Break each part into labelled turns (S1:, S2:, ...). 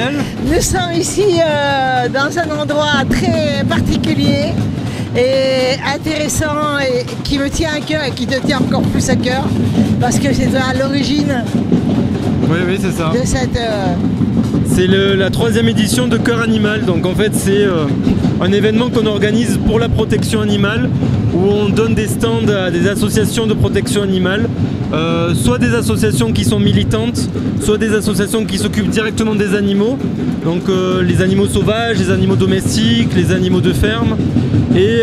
S1: Gabriel.
S2: Nous sommes ici dans un endroit très particulier et intéressant et qui me tient à cœur et qui te tient encore plus à cœur parce que c'est à l'origine
S1: Oui, c'est ça.
S2: de cette...
S1: C'est la 3e édition de Cœur Animal. Donc en fait c'est un événement qu'on organise pour la protection animale où on donne des stands à des associations de protection animale, soit des associations qui sont militantes, soit des associations qui s'occupent directement des animaux, donc les animaux sauvages, les animaux domestiques, les animaux de ferme, et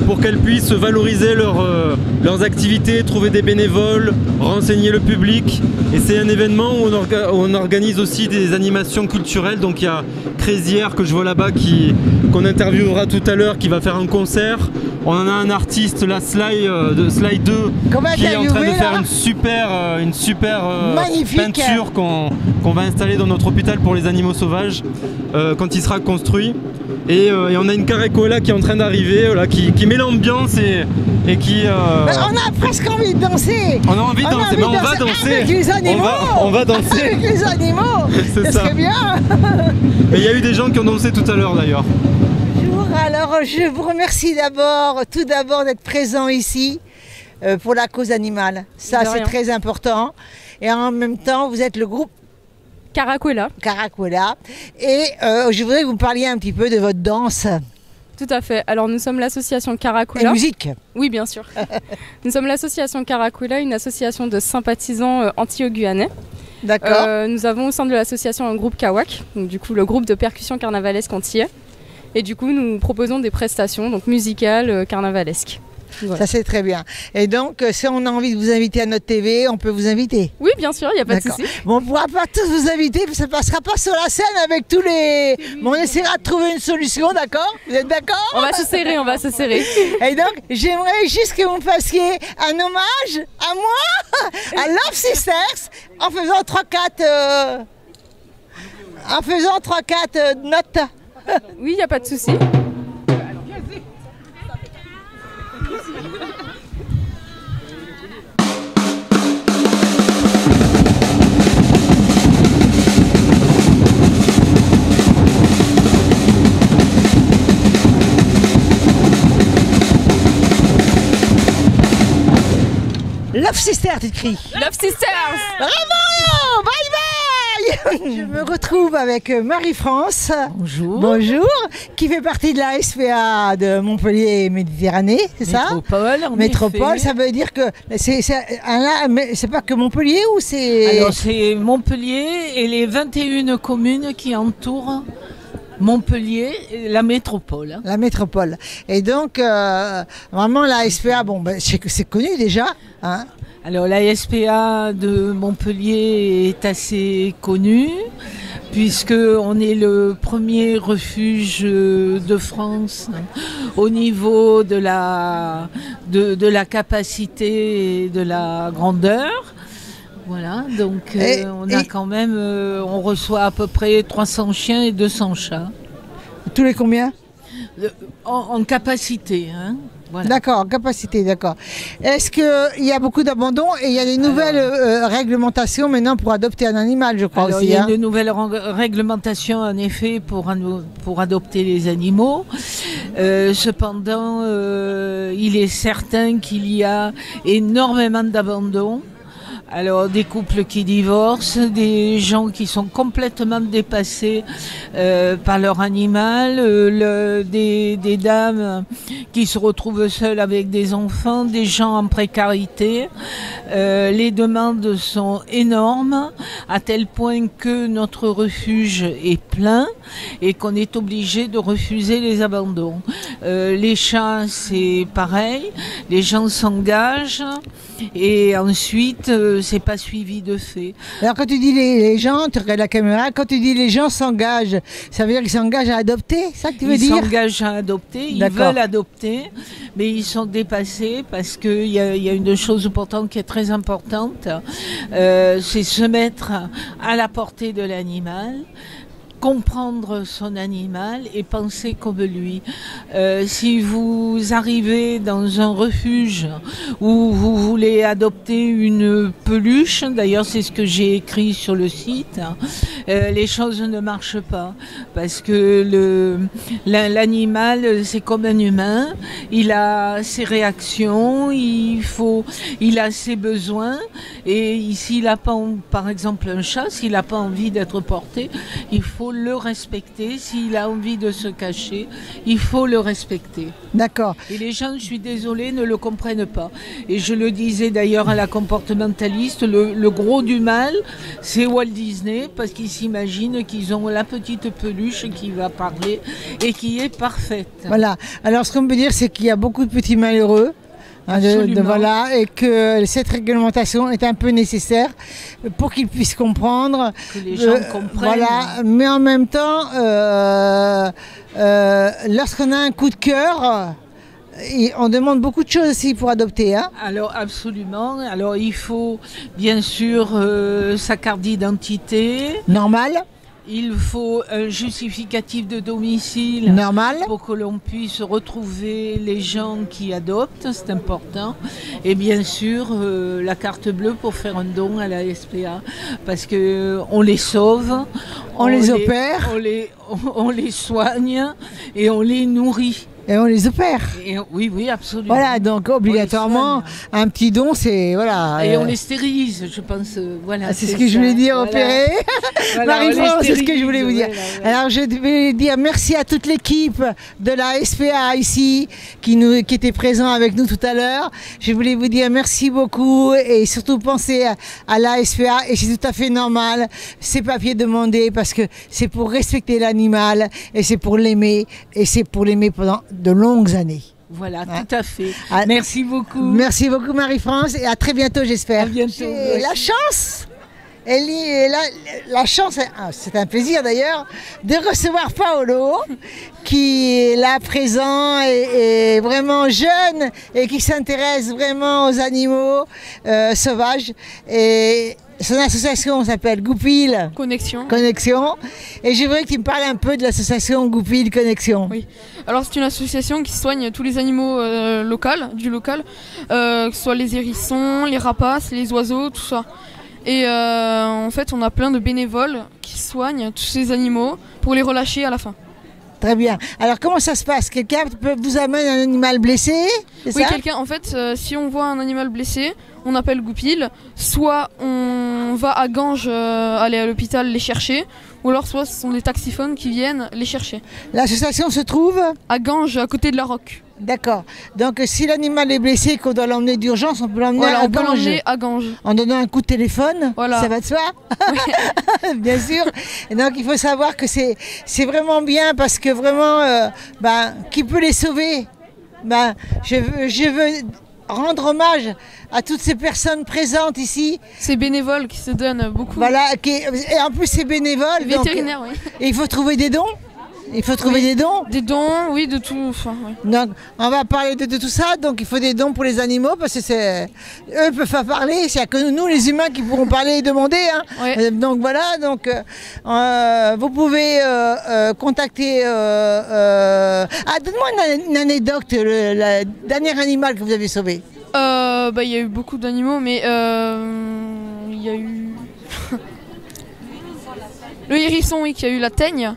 S1: pour qu'elles puissent valoriser leurs activités, trouver des bénévoles, renseigner le public. Et c'est un événement où on organise aussi des animations culturelles. Donc il y a Crazière que je vois là-bas qu'on interviewera tout à l'heure, qui va faire un concert. On en a un artiste, la Sly 2, qui est en train de faire une super peinture qu'on va installer dans notre hôpital pour les animaux sauvages quand il sera construit. Et on a une Caracola qui est en train d'arriver, voilà, qui met l'ambiance et qui...
S2: On a presque envie de danser.
S1: On a envie de danser, mais on va danser.
S2: Avec les animaux.
S1: On va danser.
S2: Avec les animaux.
S1: C'est ça.
S2: Très bien.
S1: Et il y a eu des gens qui ont dansé tout à l'heure d'ailleurs.
S2: Bonjour, alors je vous remercie tout d'abord d'être présent ici pour la cause animale. Ça c'est très important. Et en même temps, vous êtes le groupe
S3: Caracola.
S2: Et je voudrais que vous me parliez un petit peu de votre danse.
S3: Tout à fait. Alors nous sommes l'association Caracola.
S2: Et musique.
S3: Oui, bien sûr. Nous sommes l'association Caracola, une association de sympathisants anti-guyanais.
S2: D'accord.
S3: Nous avons au sein de l'association un groupe Kawak, donc du coup le groupe de percussion carnavalesque antillais. Et du coup nous proposons des prestations donc musicales carnavalesques. Voilà.
S2: Ça c'est très bien. Et donc si on a envie de vous inviter à notre TV, on peut vous inviter?
S3: Oui, bien sûr, il n'y a pas de souci.
S2: Bon, on ne pourra pas tous vous inviter, ça ne passera pas sur la scène avec tous les... Bon, on essaiera de trouver une solution, d'accord? Vous êtes d'accord?
S3: On va se serrer.
S2: Et donc, j'aimerais juste que vous me fassiez un hommage à moi, à Love Sisters, en faisant 3-4 notes.
S3: Oui, il n'y a pas de souci.
S2: Love Sisters, tu cries.
S3: Love Sisters.
S2: Bravo. Bye bye. Je me retrouve avec Marie-France.
S4: Bonjour.
S2: Bonjour. Qui fait partie de la SPA de Montpellier Méditerranée, c'est ça? Métropole, ça veut dire que c'est pas que Montpellier ou c'est...
S4: Alors c'est Montpellier et les 21 communes qui entourent Montpellier, la métropole.
S2: La métropole. Et donc, vraiment, la SPA, bon, ben, c'est connu déjà. Hein.
S4: Alors, la SPA de Montpellier est assez connue, puisqu'on est le premier refuge de France au niveau de la capacité et de la grandeur. Voilà, donc on reçoit à peu près 300 chiens et 200 chats.
S2: Tous les combien?
S4: En capacité, hein. Voilà.
S2: D'accord, en capacité, d'accord. Est-ce qu'il y a beaucoup d'abandon et il y a des nouvelles réglementations maintenant pour adopter un animal, je crois aussi.
S4: Il y a de nouvelles réglementations en effet pour adopter les animaux. Cependant, il est certain qu'il y a énormément d'abandon. Alors des couples qui divorcent, des gens qui sont complètement dépassés par leur animal, des dames qui se retrouvent seules avec des enfants, des gens en précarité. Les demandes sont énormes à tel point que notre refuge est plein et qu'on est obligé de refuser les abandons. Les chats, c'est pareil, les gens s'engagent et ensuite c'est pas suivi de fait.
S2: Alors quand tu dis les gens, tu regardes la caméra, quand tu dis les gens s'engagent, ça veut dire qu'ils s'engagent à adopter, c'est ça que tu veux dire?
S4: Ils s'engagent à adopter, ils veulent adopter, mais ils sont dépassés parce qu'il y a une chose pourtant qui est très importante, c'est se mettre à la portée de l'animal. comprendre son animal et penser comme lui. Si vous arrivez dans un refuge où vous voulez adopter une peluche, d'ailleurs c'est ce que j'ai écrit sur le site, les choses ne marchent pas parce que l'animal c'est comme un humain, il a ses réactions, il a ses besoins et s'il n'a pas, par exemple un chat, s'il n'a pas envie d'être porté, il faut le respecter. S'il a envie de se cacher, il faut le respecter.
S2: D'accord.
S4: Et les gens, je suis désolée, ne le comprennent pas. Et je le disais d'ailleurs à la comportementaliste, le gros du mal, c'est Walt Disney, parce qu'ils s'imaginent qu'ils ont la petite peluche qui va parler et qui est parfaite.
S2: Voilà. Alors ce qu'on peut dire, c'est qu'il y a beaucoup de petits malheureux. Voilà, et que cette réglementation est un peu nécessaire pour qu'ils puissent comprendre.
S4: Que les gens comprennent.
S2: Voilà, mais en même temps, lorsqu'on a un coup de cœur, on demande beaucoup de choses aussi pour adopter. Hein.
S4: Alors absolument. Alors il faut bien sûr sa carte d'identité.
S2: Normal.
S4: Il faut un justificatif de domicile.
S2: Normal.
S4: Pour que l'on puisse retrouver les gens qui adoptent, c'est important. Et bien sûr, la carte bleue pour faire un don à la SPA. Parce qu'on les sauve,
S2: on les opère,
S4: on les soigne et on les nourrit.
S2: Et on les opère.
S4: Et, oui, absolument.
S2: Voilà, donc obligatoirement, un petit don, c'est... Voilà.
S4: Et on les stérilise, je pense. Voilà,
S2: c'est ce que je voulais dire, voilà. Opérer.
S4: Voilà,
S2: Marie-France, c'est ce que je voulais vous dire.
S4: Voilà.
S2: Alors, je vais dire merci à toute l'équipe de la SPA ici, qui était présent avec nous tout à l'heure. Je voulais vous dire merci beaucoup et surtout pensez à la SPA. Et c'est tout à fait normal, ces papiers demandés, parce que c'est pour respecter l'animal et c'est pour l'aimer. Et c'est pour l'aimer pendant de longues années.
S4: Voilà, tout à fait. Merci beaucoup.
S2: Merci beaucoup Marie-France et à très bientôt j'espère.
S4: À bientôt.
S2: J'ai la chance, la chance, c'est un plaisir d'ailleurs, de recevoir Paolo qui est là présent et vraiment jeune et qui s'intéresse vraiment aux animaux sauvages. Et son association s'appelle Goupil
S5: Connexion.
S2: Et j'aimerais que tu me parles un peu de l'association Goupil Connexion.
S5: Oui. Alors c'est une association qui soigne tous les animaux du local, que ce soit les hérissons, les rapaces, les oiseaux, tout ça. Et en fait on a plein de bénévoles qui soignent tous ces animaux pour les relâcher à la fin.
S2: Très bien. Alors comment ça se passe? Quelqu'un vous amène un animal blessé?
S5: Oui, quelqu'un. En fait, si on voit un animal blessé, on appelle Goupil. Soit on va à Ganges aller à l'hôpital les chercher, ou alors soit ce sont des taxiphones qui viennent les chercher.
S2: L'association se trouve
S5: à Ganges, à côté de la Roque.
S2: D'accord. Donc si l'animal est blessé et qu'on doit l'emmener d'urgence, on peut l'emmener
S5: à Ganges.
S2: En donnant un coup de téléphone,
S5: voilà.
S2: Ça va de soi. Oui. Bien sûr. Et donc il faut savoir que c'est vraiment bien parce que vraiment, qui peut les sauver? Je veux rendre hommage à toutes ces personnes présentes ici.
S5: Ces bénévoles qui se donnent beaucoup.
S2: Voilà, et en plus ces bénévoles.
S5: Vétérinaires, oui.
S2: Et il faut trouver des dons. Il faut trouver des dons.
S5: Des dons, oui, de tout. Enfin, oui.
S2: Donc, on va parler de tout ça. Donc, il faut des dons pour les animaux parce que eux peuvent pas parler. C'est que nous, les humains, qui pourront parler et demander. Hein.
S5: Ouais.
S2: Donc voilà. Donc, vous pouvez contacter. Donne-moi une anecdote. Le dernier animal que vous avez sauvé.
S5: Il y a eu beaucoup d'animaux, mais il y a eu le hérisson, oui, qui a eu la teigne.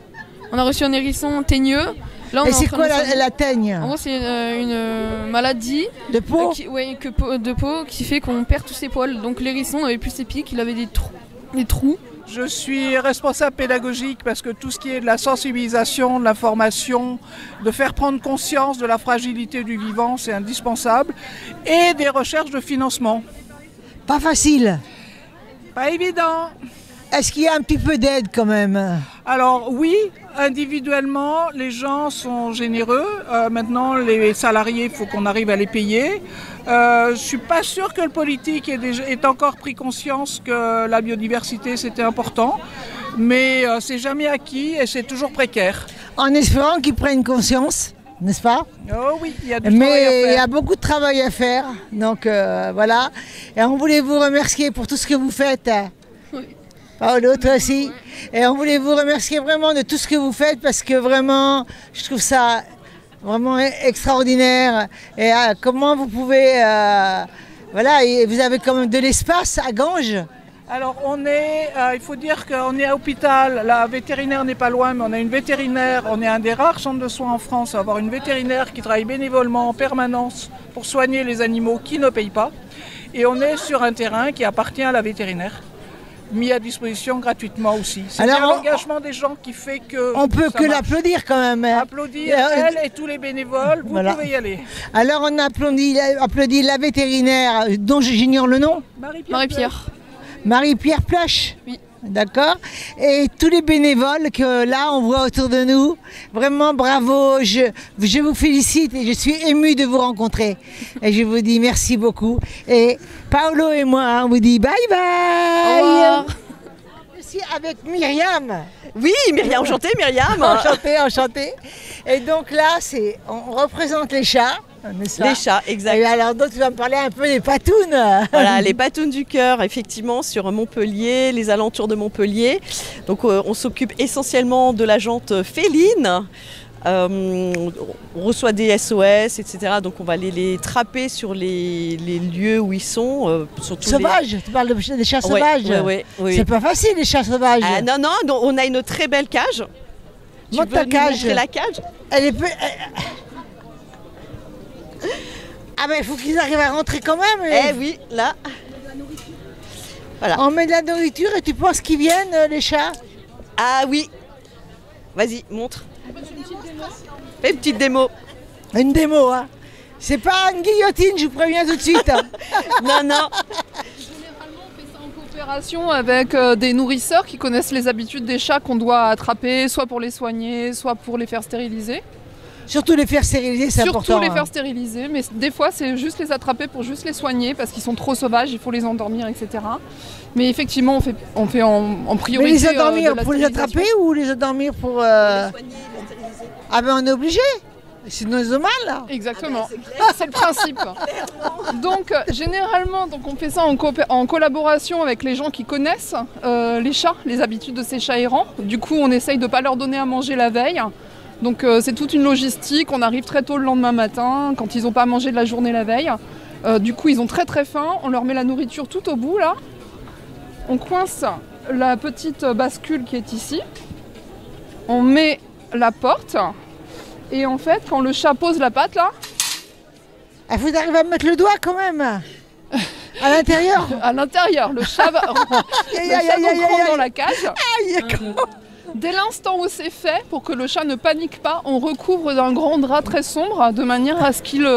S5: On a reçu un hérisson teigneux.
S2: Là, et c'est quoi la teigne?
S5: En gros, c'est une maladie
S2: de peau,
S5: de peau qui fait qu'on perd tous ses poils. Donc l'hérisson n'avait plus ses pics, il avait des trous.
S6: Je suis responsable pédagogique parce que tout ce qui est de la sensibilisation, de la formation, de faire prendre conscience de la fragilité du vivant, c'est indispensable. Et des recherches de financement.
S2: Pas facile.
S6: Pas évident.
S2: Est-ce qu'il y a un petit peu d'aide quand même?
S6: Alors oui, individuellement, les gens sont généreux. Maintenant, les salariés, il faut qu'on arrive à les payer. Je ne suis pas sûre que le politique ait encore pris conscience que la biodiversité, c'était important. Mais c'est jamais acquis et c'est toujours précaire.
S2: En espérant qu'ils prennent conscience, n'est-ce pas?
S6: Oh oui, il y a du travail à faire.
S2: Mais il y a beaucoup de travail à faire. Donc voilà. Et on voulait vous remercier pour tout ce que vous faites.
S5: Oui.
S2: Paolo, toi aussi. Et on voulait vous remercier vraiment de tout ce que vous faites parce que vraiment, je trouve ça vraiment extraordinaire. Et comment vous pouvez... voilà, et vous avez quand même de l'espace à Ganges.
S6: Alors il faut dire qu'on est à l'hôpital, la vétérinaire n'est pas loin, mais on a une vétérinaire, on est un des rares centres de soins en France à avoir une vétérinaire qui travaille bénévolement en permanence pour soigner les animaux qui ne payent pas. Et on est sur un terrain qui appartient à la vétérinaire, mis à disposition gratuitement aussi. C'est bien l'engagement des gens qui fait que...
S2: On peut que l'applaudir quand même.
S6: Applaudir elle et tous les bénévoles, vous pouvez y aller.
S2: Alors on applaudit la vétérinaire dont j'ignore le nom.
S5: Marie-Pierre.
S2: Marie-Pierre Plache.
S5: Oui.
S2: D'accord. Et tous les bénévoles que là on voit autour de nous, vraiment bravo, je vous félicite et je suis émue de vous rencontrer. Et je vous dis merci beaucoup. Et Paolo et moi, on vous dit bye bye.
S7: Au revoir.
S2: Je suis avec Myriam.
S7: Oui, Myriam, enchantée Myriam.
S2: Enchantée. Et donc là, on représente les chats.
S7: Les chats, exact.
S2: Et alors donc tu vas me parler un peu des patounes.
S7: Voilà, les patounes du cœur, effectivement, sur Montpellier, les alentours de Montpellier. Donc on s'occupe essentiellement de la jante féline. On reçoit des SOS, etc. Donc on va les trapper sur les lieux où ils sont.
S2: Sauvages, tu parles des chats sauvages.
S7: Oui.
S2: C'est pas facile les chats sauvages.
S7: Ah, non, on a une très belle cage.
S2: Montre ta cage.
S7: Montrer la cage.
S2: Elle est Ah ben il faut qu'ils arrivent à rentrer quand même.
S7: Eh oui, là. Voilà.
S2: On met de la nourriture et tu penses qu'ils viennent les chats?
S7: Ah oui. Vas-y, montre. Fais une petite démo.
S2: Une démo, hein. C'est pas une guillotine, je vous préviens tout de suite.
S7: Non.
S5: Généralement, on fait ça en coopération avec des nourrisseurs qui connaissent les habitudes des chats qu'on doit attraper, soit pour les soigner, soit pour les faire stériliser.
S2: Surtout les faire stériliser, c'est important.
S5: Surtout les faire stériliser, mais des fois c'est juste les attraper pour juste les soigner parce qu'ils sont trop sauvages, il faut les endormir, etc. Mais effectivement, on fait en priorité.
S2: Mais les endormir pour les attraper ou les endormir pour.
S7: Les soigner, les stériliser.
S2: Ah ben on est obligé. Sinon ils ont mal là.
S5: Exactement, c'est le principe. Donc généralement, on fait ça en collaboration avec les gens qui connaissent les chats, les habitudes de ces chats errants. Du coup, on essaye de ne pas leur donner à manger la veille. Donc c'est toute une logistique, on arrive très tôt le lendemain matin, quand ils n'ont pas mangé de la journée la veille. Du coup ils ont très faim, on leur met la nourriture tout au bout là. On coince la petite bascule qui est ici. On met la porte. Et en fait quand le chat pose la patte là...
S2: Il faut arriver à mettre le doigt quand même. À l'intérieur.
S5: À l'intérieur, le chat va rentre dans la cage. Dès l'instant où c'est fait, pour que le chat ne panique pas, on recouvre d'un grand drap très sombre de manière à ce qu'il...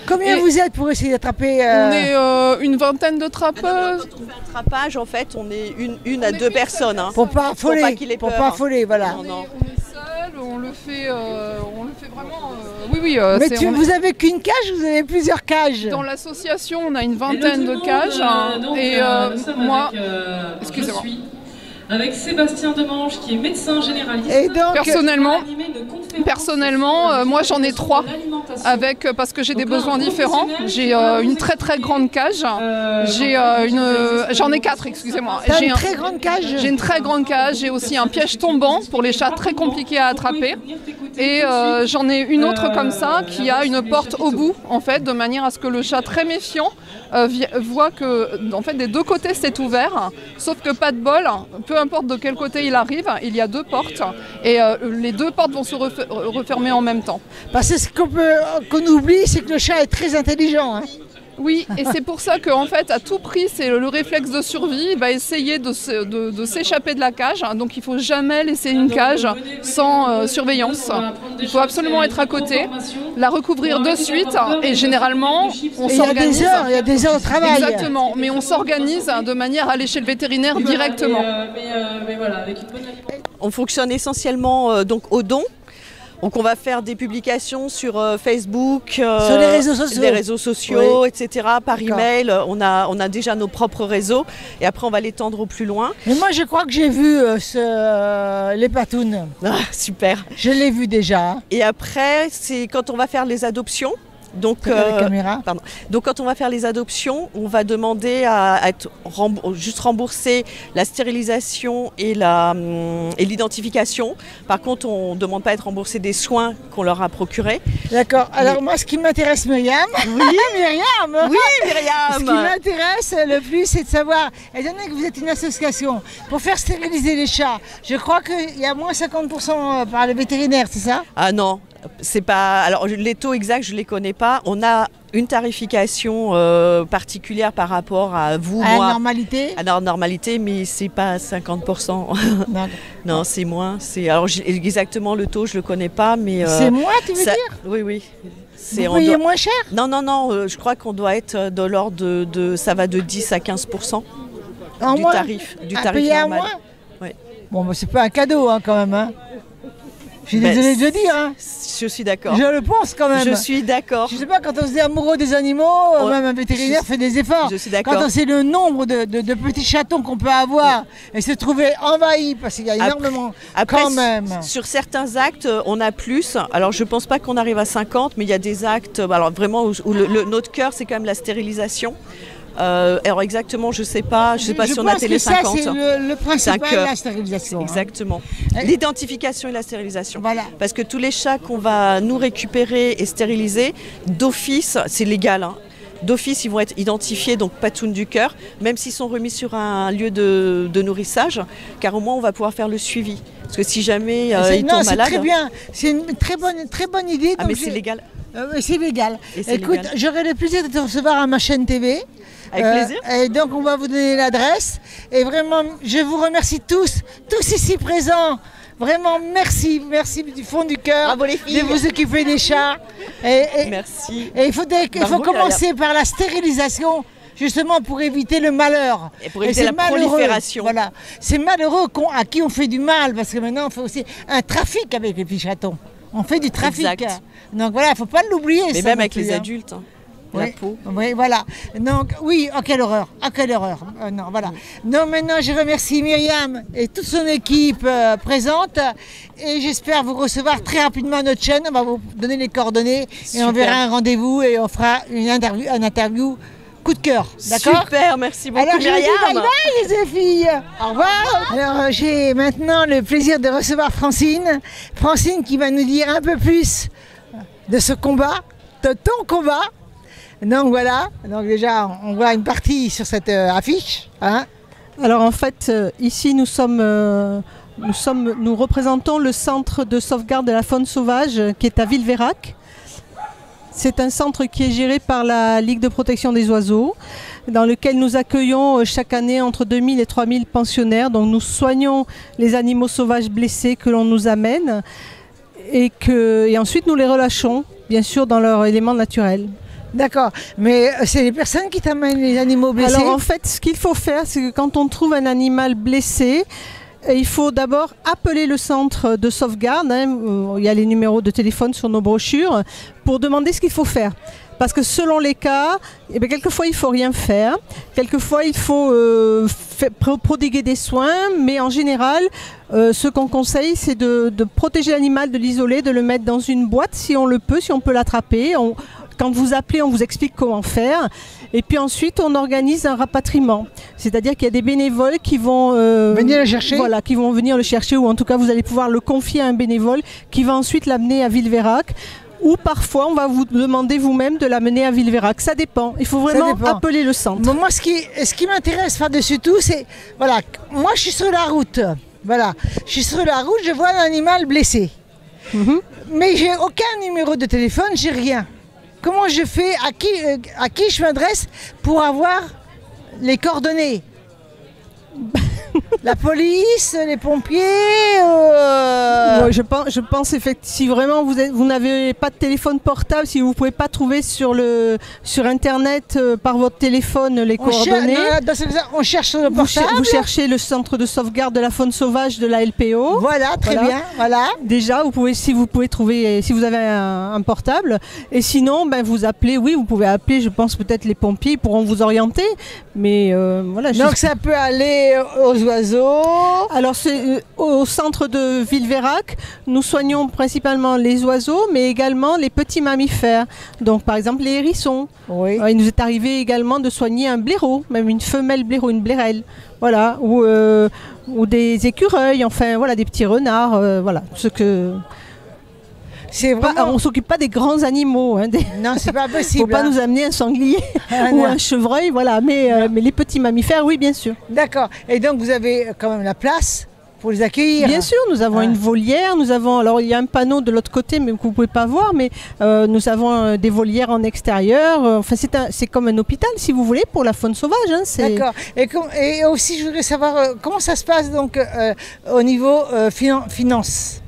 S2: Combien vous êtes pour essayer d'attraper
S5: On est une vingtaine de trappeuses.
S7: Quand on fait un trappage, en fait, on est une à deux personnes. Hein.
S2: Pour pas affoler,
S7: pour pas
S2: affoler, voilà.
S5: On est seul, on le fait vraiment... Oui,
S2: mais vous avez qu'une cage ou vous avez plusieurs cages?
S5: Dans l'association, on a une vingtaine de cages. Moi... Excusez-moi.
S8: Avec Sébastien Demange qui est médecin généraliste.
S2: Et donc,
S5: personnellement, moi j'en ai 3 parce que j'ai des besoins différents. J'ai une très grande cage. J'en ai 4, excusez-moi.
S2: J'ai une très grande cage.
S5: J'ai une très grande cage. J'ai aussi un piège tombant pour les chats très compliqués à attraper. Et j'en ai une autre comme ça qui a une porte au bout en fait, de manière à ce que le chat très méfiant voit que en fait des deux côtés c'est ouvert, sauf que pas de bol, peu importe de quel côté il arrive, il y a 2 portes et les 2 portes vont se refermer en même temps.
S2: Parce que ce qu'on oublie, c'est que le chat est très intelligent. Hein.
S5: Oui, et c'est pour ça qu'en fait, à tout prix, c'est le réflexe de survie. Il va essayer de s'échapper de la cage. Donc il ne faut jamais laisser une cage sans surveillance. Il faut absolument être à côté, la recouvrir de suite. Et généralement, on s'organise.
S2: Il y a des heures de travail.
S5: Exactement, mais on s'organise de manière à aller chez le vétérinaire directement.
S8: Mais voilà, avec une bonne alimentation.
S7: On fonctionne essentiellement donc au don. Donc on va faire des publications sur Facebook,
S2: sur les réseaux sociaux,
S7: oui. Etc. Par email. On a déjà nos propres réseaux et après on va l'étendre au plus loin.
S2: Mais moi je crois que j'ai vu les patounes.
S7: Ah, super.
S2: Je l'ai vu déjà.
S7: Et après c'est quand on va faire les adoptions. Donc, donc quand on va faire les adoptions, on va demander à être juste rembourser la stérilisation et l'identification. Par contre, on ne demande pas à être remboursé des soins qu'on leur a procurés.
S2: D'accord. Alors moi, ce qui m'intéresse, Myriam,
S7: oui,
S2: Myriam,
S7: oui, Myriam.
S2: Ce qui m'intéresse le plus, c'est de savoir, étant donné que vous êtes une association, pour faire stériliser les chats, je crois qu'il y a moins 50% par le vétérinaire, c'est ça?
S7: Ah non. C'est pas. Alors les taux exacts, je les connais pas. On a une tarification particulière par rapport à vous,
S2: à
S7: moi.
S2: La normalité.
S7: À la normalité, mais c'est pas 50%. Non, c'est moins. Alors exactement le taux, je le connais pas, mais.
S2: C'est moins, tu veux dire?
S7: Oui, oui.
S2: Vous payez moins cher?
S7: Non, non, non. Je crois qu'on doit être de l'ordre de. Ça va de 10 à 15% du tarif normal.
S2: Ouais. Bon, bah, c'est pas un cadeau quand même. Hein. Je suis désolée de le dire. Hein.
S7: Je suis d'accord.
S2: Je le pense quand même.
S7: Je suis d'accord.
S2: Je sais pas, quand on se dit amoureux des animaux, même un vétérinaire fait des efforts.
S7: Je suis d'accord.
S2: Quand on sait le nombre de petits chatons qu'on peut avoir et se trouver envahi, parce qu'il y a énormément quand même.
S7: Sur certains actes, on a plus. Alors je pense pas qu'on arrive à 50, mais il y a des actes, alors vraiment où notre cœur, c'est quand même la stérilisation. Alors exactement, je sais pas si on a télé 50.
S2: C'est le principal, la stérilisation.
S7: Exactement.
S2: Hein.
S7: L'identification et la stérilisation.
S2: Voilà.
S7: Parce que tous les chats qu'on va nous récupérer et stériliser, d'office, c'est légal. Hein. D'office, ils vont être identifiés, donc patoune du cœur, même s'ils sont remis sur un lieu de nourrissage, car au moins on va pouvoir faire le suivi. Parce que si jamais ils tombent malades...
S2: C'est très bien, c'est une très bonne idée.
S7: Ah, mais c'est légal.
S2: C'est légal. Écoute, j'aurai le plaisir de te recevoir à ma chaîne TV.
S7: Avec plaisir.
S2: Et donc on va vous donner l'adresse. Et vraiment, je vous remercie tous ici présents. Vraiment, merci du fond du cœur de vous occuper des chats.
S7: Merci.
S2: Et il faut commencer par la stérilisation, justement pour éviter le malheur.
S7: Et pour éviter la prolifération.
S2: Voilà. C'est malheureux à qui on fait du mal, parce que maintenant on fait aussi un trafic avec les petits chatons. On fait du trafic.
S7: Exact.
S2: Donc voilà, il ne faut pas l'oublier.
S7: Mais même avec les adultes. Hein. La peau.
S2: Oui, voilà. Donc, oui, oh, quelle horreur. Ah, quelle horreur. Non, voilà. Non, maintenant, je remercie Myriam et toute son équipe présente. Et j'espère vous recevoir très rapidement à notre chaîne. On va vous donner les coordonnées. Super. Et on verra un rendez-vous et on fera une interview coup de cœur. D'accord?
S7: Super, merci beaucoup.
S2: Alors,
S7: Myriam.
S2: Je vous dis bye bye, les filles. Au revoir. Alors, j'ai maintenant le plaisir de recevoir Francine. Francine qui va nous dire un peu plus de ce combat, de ton combat. Donc voilà, donc déjà on voit une partie sur cette affiche. Hein.
S9: Alors en fait, ici nous représentons le centre de sauvegarde de la faune sauvage qui est à Villeveyrac. C'est un centre qui est géré par la Ligue de protection des oiseaux, dans lequel nous accueillons chaque année entre 2000 et 3000 pensionnaires. Donc nous soignons les animaux sauvages blessés que l'on nous amène et ensuite nous les relâchons, bien sûr, dans leur élément naturel.
S2: D'accord, mais c'est les personnes qui t'amènent les animaux blessés?
S9: Alors en fait, ce qu'il faut faire, c'est que quand on trouve un animal blessé, il faut d'abord appeler le centre de sauvegarde, hein, il y a les numéros de téléphone sur nos brochures, pour demander ce qu'il faut faire. Parce que selon les cas, quelquefois il ne faut rien faire, quelquefois il faut prodiguer des soins, mais en général, ce qu'on conseille, c'est de protéger l'animal, de l'isoler, de le mettre dans une boîte si on le peut, si on peut l'attraper. Quand vous appelez, on vous explique comment faire. Et puis ensuite, on organise un rapatriement. C'est-à-dire qu'il y a des bénévoles qui vont
S2: venir le chercher.
S9: Voilà, qui vont venir le chercher, ou en tout cas, vous allez pouvoir le confier à un bénévole qui va ensuite l'amener à Villeveyrac. Ou parfois, on va vous demander vous-même de l'amener à Villeveyrac. Ça dépend. Il faut vraiment appeler le centre.
S2: Bon, moi, ce qui m'intéresse par-dessus tout, c'est... Voilà, moi, je suis sur la route. Voilà, je suis sur la route, je vois un animal blessé. Mais j'ai aucun numéro de téléphone, j'ai rien. Comment je fais, à qui je m'adresse pour avoir les coordonnées? La police, les pompiers
S9: Je pense effectivement, si vraiment vous n'avez pas de téléphone portable, si vous ne pouvez pas trouver sur Internet par votre téléphone les coordonnées,
S2: on cherche sur le portable.
S9: Vous cherchez le centre de sauvegarde de la faune sauvage de la LPO.
S2: Voilà, très bien. Voilà.
S9: Déjà, si vous avez un portable. Et sinon, vous appelez, vous pouvez appeler, je pense peut-être les pompiers, ils pourront vous orienter. Mais voilà.
S2: Donc ça peut aller aux aux oiseaux.
S9: Alors, au centre de Villeveyrac, nous soignons principalement les oiseaux, mais également les petits mammifères. Donc, par exemple, les hérissons.
S2: Oui.
S9: Il nous est arrivé également de soigner un blaireau, même une femelle blaireau, une blairelle. Voilà. Ou des écureuils, enfin, voilà, des petits renards. Voilà. On ne s'occupe pas des grands animaux. Hein,
S2: Non, c'est pas possible.
S9: Il ne faut pas nous amener un sanglier ou un chevreuil, voilà. Mais les petits mammifères, oui, bien sûr.
S2: D'accord. Et donc, vous avez quand même la place pour les accueillir.
S9: Bien sûr, nous avons une volière. Alors, il y a un panneau de l'autre côté, mais que vous ne pouvez pas voir. Mais nous avons des volières en extérieur. Enfin, c'est comme un hôpital, si vous voulez, pour la faune sauvage. Hein,
S2: D'accord. Et aussi, je voudrais savoir comment ça se passe donc au niveau finance.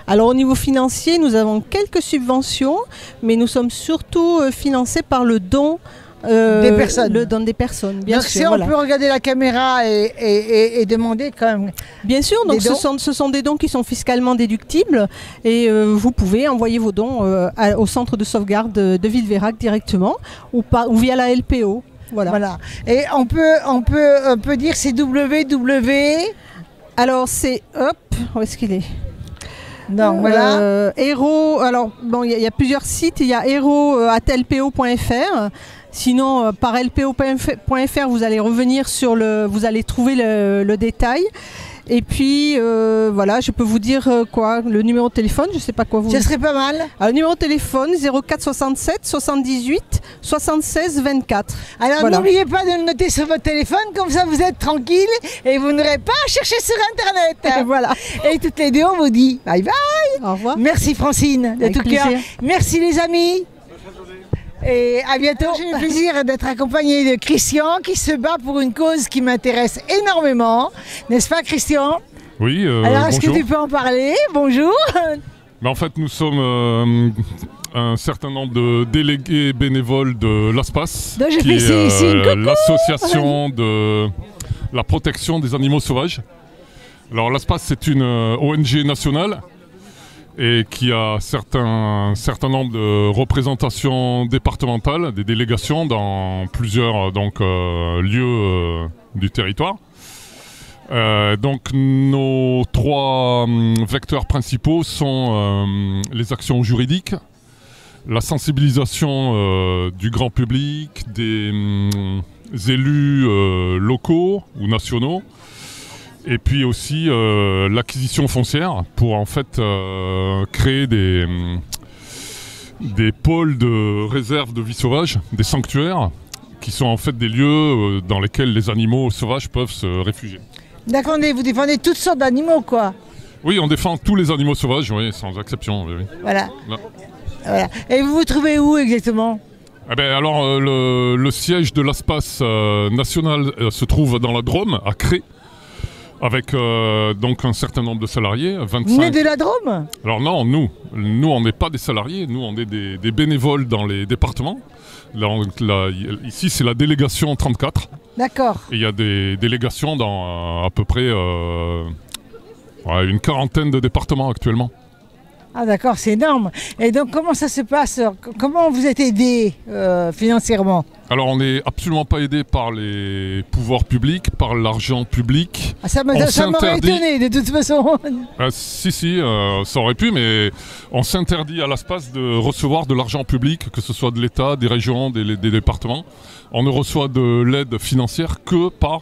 S9: Alors au niveau financier, nous avons quelques subventions, mais nous sommes surtout financés par le don
S2: des personnes.
S9: Le don des personnes, bien
S2: donc,
S9: sûr.
S2: Si on peut regarder la caméra et demander quand même.
S9: Bien sûr, donc ce sont des dons qui sont fiscalement déductibles et vous pouvez envoyer vos dons au centre de sauvegarde de Villeveyrac directement ou via la LPO.
S2: Voilà. Et on peut dire c'est www.
S9: Alors c'est où est-ce qu'il est?
S2: Donc voilà.
S9: Héros, alors bon, il y a plusieurs sites, il y a héros@lpo.fr. Sinon, par lpo.fr, vous allez revenir vous allez trouver le détail. Et puis, voilà, je peux vous dire le numéro de téléphone, je ne sais pas quoi vous...
S2: Ça serait pas mal.
S9: Alors, le numéro de téléphone, 04 67 78 76 24.
S2: Alors, n'oubliez pas de le noter sur votre téléphone, comme ça vous êtes tranquille et vous n'aurez pas à chercher sur Internet.
S9: Voilà.
S2: Et toutes les deux, on vous dit bye bye.
S9: Au revoir.
S2: Merci Francine, de tout cœur. Merci les amis. Et à bientôt. J'ai le plaisir d'être accompagné de Christian qui se bat pour une cause qui m'intéresse énormément. N'est-ce pas Christian?
S10: Oui,
S2: alors est-ce que tu peux en parler? Bonjour.
S10: En fait, nous sommes un certain nombre de délégués bénévoles de l'ASPAS, qui est l'association de la protection des animaux sauvages. Alors l'ASPAS, c'est une ONG nationale et qui a un certain nombre de représentations départementales, des délégations dans plusieurs lieux du territoire. Donc nos trois vecteurs principaux sont les actions juridiques, la sensibilisation du grand public, des élus locaux ou nationaux, et puis aussi l'acquisition foncière pour en fait créer des pôles de réserve de vie sauvage, des sanctuaires, qui sont en fait des lieux dans lesquels les animaux sauvages peuvent se réfugier.
S2: D'accord, vous défendez toutes sortes d'animaux, quoi.
S10: Oui, on défend tous les animaux sauvages, oui, sans exception. Oui.
S2: Voilà. Et vous vous trouvez où exactement?
S10: Alors, le siège de l'ASPAS national se trouve dans la Drôme, à Cré, avec donc un certain nombre de salariés, 25.
S2: Vous êtes de la Drôme?
S10: Alors non, nous on n'est pas des salariés, nous on est des bénévoles dans les départements. Ici c'est la délégation 34.
S2: D'accord.
S10: Et il y a des délégations dans à peu près une quarantaine de départements actuellement.
S2: Ah d'accord, c'est énorme. Et donc comment ça se passe? Comment vous êtes aidé financièrement?
S10: Alors on n'est absolument pas aidé par les pouvoirs publics, par l'argent public.
S2: Ah, ça m'aurait étonné de toute façon.
S10: Si, ça aurait pu, mais on s'interdit à l'ASPAS de recevoir de l'argent public, que ce soit de l'État, des régions, des départements. On ne reçoit de l'aide financière que par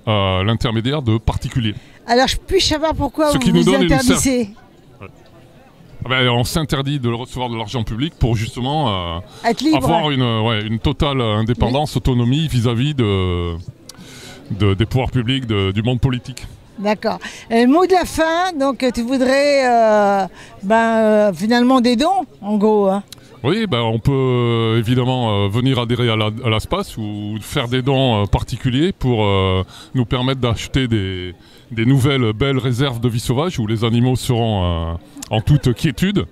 S10: l'intermédiaire de particuliers.
S2: Alors puis-je savoir pourquoi vous vous interdissez?
S10: On s'interdit de recevoir de l'argent public pour justement
S2: être libre,
S10: avoir une totale indépendance, autonomie vis-à-vis des pouvoirs publics, du monde politique.
S2: D'accord. Mot de la fin, donc tu voudrais finalement des dons, en gros. Hein.
S10: Oui, on peut évidemment venir adhérer à l'ASPAS ou faire des dons particuliers pour nous permettre d'acheter des nouvelles belles réserves de vie sauvage où les animaux seront en toute quiétude.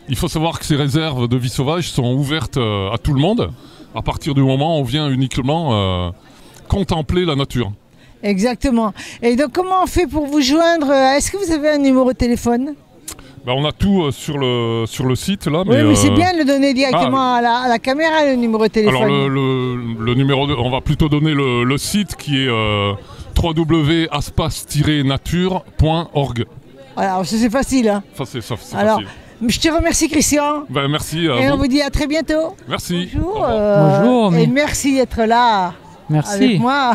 S10: Il faut savoir que ces réserves de vie sauvage sont ouvertes à tout le monde à partir du moment où on vient uniquement contempler la nature.
S2: Exactement. Et donc comment on fait pour vous joindre? Est-ce que vous avez un numéro de téléphone?
S10: On a tout sur le site là.
S2: Oui, mais c'est bien de le donner directement à la caméra, le numéro de téléphone.
S10: Alors le numéro on va plutôt donner le site qui est www.aspas-nature.org.
S2: Voilà, c'est facile. Hein.
S10: C'est
S2: Alors,
S10: facile.
S2: Je te remercie Christian.
S10: Ben, merci à
S2: et
S10: vous.
S2: On vous dit à très bientôt.
S10: Merci.
S2: Bonjour.
S11: Bonjour.
S2: Et merci d'être là.
S11: Merci.
S2: Avec moi.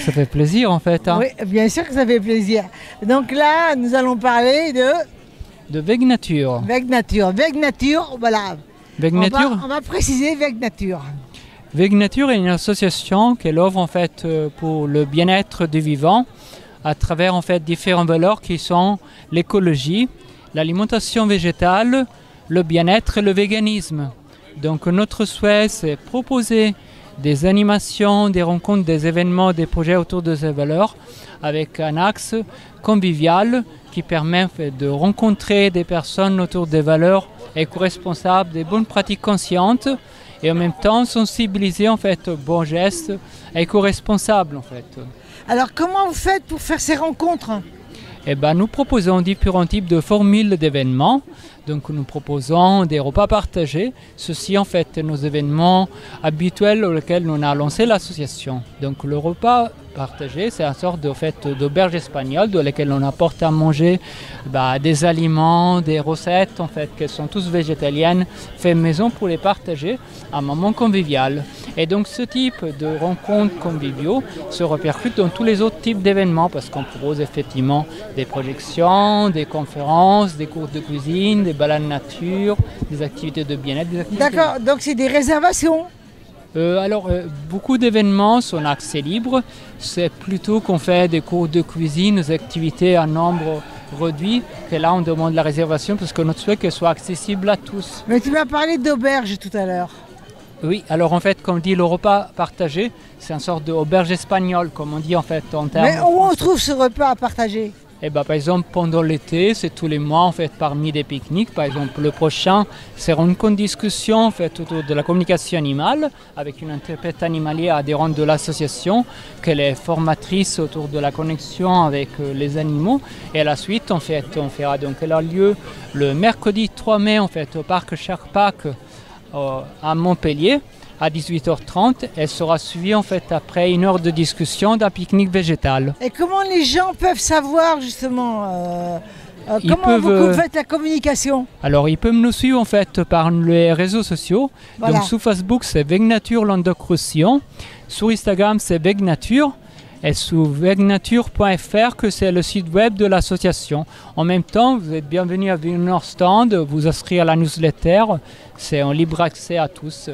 S11: Ça fait plaisir en fait. Hein.
S2: Oui, bien sûr que ça fait plaisir. Donc là, nous allons parler
S11: de Veg Nature.
S2: Veg Nature. Veg Nature, voilà.
S11: Veg Nature.
S2: On va préciser Veg Nature.
S11: Veg Nature est une association qu'elle offre en fait pour le bien-être du vivant à travers en fait différentes valeurs qui sont l'écologie, l'alimentation végétale, le bien-être et le véganisme. Donc notre souhait c'est proposer des animations, des rencontres, des événements, des projets autour de ces valeurs avec un axe convivial qui permet en fait, de rencontrer des personnes autour des valeurs éco-responsables, des bonnes pratiques conscientes et en même temps sensibiliser en fait aux bons gestes éco-responsables en fait.
S2: Alors comment vous faites pour faire ces rencontres ?
S11: Eh ben, nous proposons différents types de formules d'événements. Donc nous proposons des repas partagés. Ceci en fait nos événements habituels auxquels on a lancé l'association. Donc le repas partagé, c'est une sorte d'auberge espagnole dans laquelle on apporte à manger des aliments, des recettes en fait qui sont tous végétaliennes, faites maison pour les partager à un moment convivial. Et donc ce type de rencontres conviviaux se répercute dans tous les autres types d'événements parce qu'on propose effectivement des projections, des conférences, des cours de cuisine, des balades nature, des activités de bien-être.
S2: D'accord, donc c'est des réservations.
S11: Beaucoup d'événements sont accès libre. C'est plutôt qu'on fait des cours de cuisine, des activités à nombre réduit, que là on demande la réservation parce que notre souhait qu'elle soit accessible à tous.
S2: Mais tu m'as parlé d'auberge tout à l'heure.
S11: Oui, alors en fait, comme dit le repas partagé, c'est une sorte d'auberge espagnole, comme on dit en fait en termes.
S2: Mais où on trouve ce repas à partager ?
S11: Eh ben, par exemple, pendant l'été, c'est tous les mois en fait parmi des pique-niques. Par exemple, le prochain sera une discussion en fait autour de la communication animale avec une interprète animalière adhérente de l'association, qu'elle est formatrice autour de la connexion avec les animaux. Et à la suite, en fait, on fera donc elle a lieu le mercredi 3 mai en fait au parc Charpak à Montpellier. À 18h30, elle sera suivie en fait après une heure de discussion d'un pique-nique végétal.
S2: Et comment les gens peuvent savoir justement comment vous faites la communication ?
S11: Alors ils peuvent nous suivre en fait par les réseaux sociaux.
S2: Voilà.
S11: Donc sur Facebook c'est Vegnature Languedoc-Roussillon, sur Instagram c'est Vegnature et sur vegnature.fr que c'est le site web de l'association. En même temps, vous êtes bienvenus à venir notre stand, vous inscrire à la newsletter, c'est en libre accès à tous.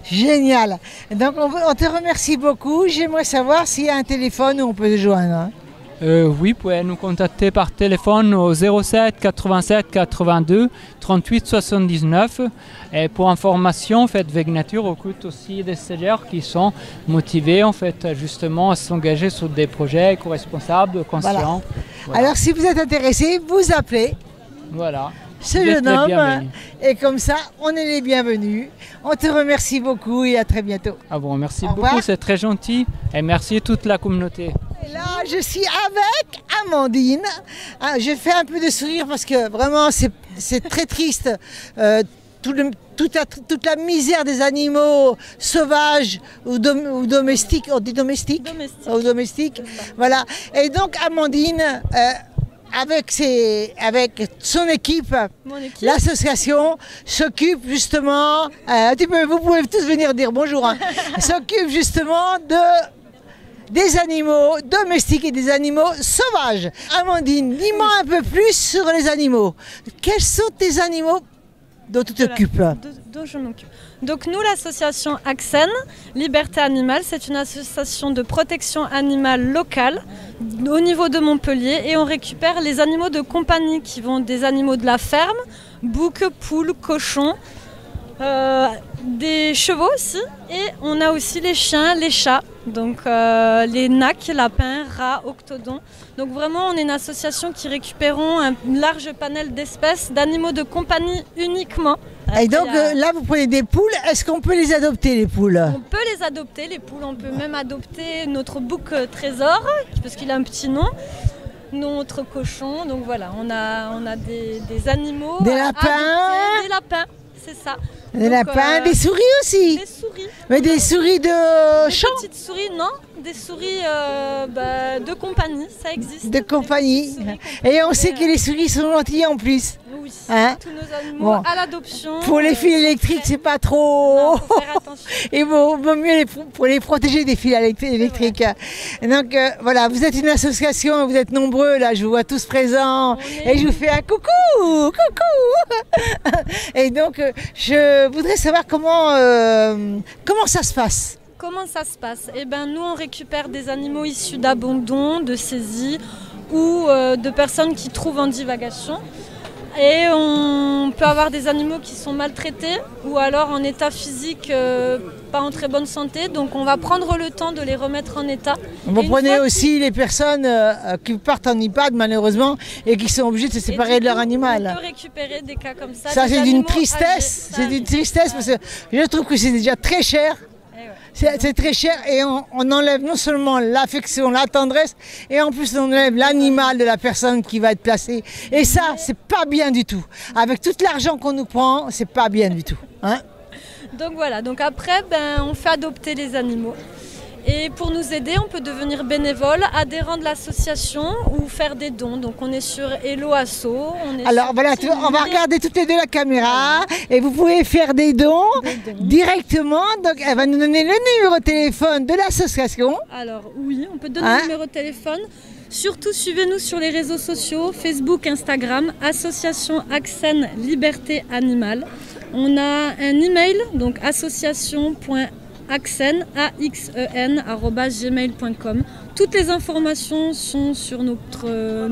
S2: Génial. Donc on te remercie beaucoup. J'aimerais savoir s'il y a un téléphone où on peut te joindre.
S11: Oui, vous pouvez nous contacter par téléphone au 07 87 82 38 79. Et pour information, en fait, Vegnature recrute aussi des stagiaires qui sont motivés en fait, justement à s'engager sur des projets éco-responsables, conscients.
S2: Voilà. Alors si vous êtes intéressé, vous appelez.
S11: Voilà.
S2: Ce jeune homme, et comme ça, on est les bienvenus. On te remercie beaucoup et à très bientôt.
S11: Ah bon, merci beaucoup, c'est très gentil. Et merci à toute la communauté.
S2: Et là, je suis avec Amandine. Je fais un peu de sourire parce que vraiment, c'est très triste. Toute la misère des animaux sauvages ou domestiques. On dit domestiques ? Ou domestiques. Voilà. Et donc, Amandine... avec son équipe, l'association s'occupe justement, vous pouvez tous venir dire bonjour, hein, s'occupe justement des animaux domestiques et des animaux sauvages. Amandine, dis-moi un peu plus sur les animaux. Quels sont tes animaux dont tu t'occupes ?
S12: Dont je m'occupe. Donc nous, l'association Axen, Liberté Animale, c'est une association de protection animale locale au niveau de Montpellier et on récupère les animaux de compagnie qui vont des animaux de la ferme, boucs, poules, cochons, des chevaux aussi et on a aussi les chiens, les chats, donc les nacs, lapins, rats, octodons. Donc vraiment on est une association qui récupérons un large panel d'espèces d'animaux de compagnie uniquement.
S2: Et donc là vous prenez des poules, est-ce qu'on peut les adopter les poules ?
S12: On peut les adopter, les poules, on peut même adopter notre bouc trésor, parce qu'il a un petit nom, notre cochon, donc voilà, on a des animaux.
S2: Des lapins.
S12: Des lapins, c'est ça.
S2: Des lapins, des souris aussi.
S12: Des souris.
S2: Mais des souris de champ.
S12: Des petites souris, non. des souris de compagnie, ça existe.
S2: De compagnie. Et on sait que les souris sont gentilles en plus.
S12: Oui,
S2: hein?
S12: Tous nos animaux à l'adoption.
S2: Pour les fils électriques, c'est pas trop.
S12: Non, faut faire attention.
S2: Il vaut mieux pour les protéger des fils électriques. Donc voilà, vous êtes une association, vous êtes nombreux là, je vous vois tous présents et je vous fais un coucou. Et donc je voudrais savoir comment ça se passe.
S12: Comment ça se passe? Eh bien, nous, on récupère des animaux issus d'abandon, de saisie ou de personnes qui trouvent en divagation. Et on peut avoir des animaux qui sont maltraités ou alors en état physique pas en très bonne santé. Donc on va prendre le temps de les remettre en état.
S2: Vous prenez aussi les personnes qui partent en EHPAD malheureusement et qui sont obligées de se séparer de leur animal.
S12: On peut récupérer des cas comme ça.
S2: Ça c'est d'une tristesse. C'est d'une tristesse parce que je trouve que c'est déjà très cher. C'est très cher et on enlève non seulement l'affection, la tendresse et en plus on enlève l'animal de la personne qui va être placée. Et ça, c'est pas bien du tout. Avec tout l'argent qu'on nous prend, c'est pas bien du tout. Hein?
S12: Donc voilà, donc après, on fait adopter les animaux. Et pour nous aider, on peut devenir bénévole, adhérent de l'association ou faire des dons. Donc on est sur Hello Asso.
S2: Alors voilà, on va regarder toutes les deux la caméra et vous pouvez faire des dons directement. Donc elle va nous donner le numéro de téléphone de l'association.
S12: Alors oui, on peut donner le numéro de téléphone. Surtout suivez-nous sur les réseaux sociaux, Facebook, Instagram, Association Axen Liberté Animale. On a un email, donc association.axen@gmail.com. Toutes les informations sont sur nos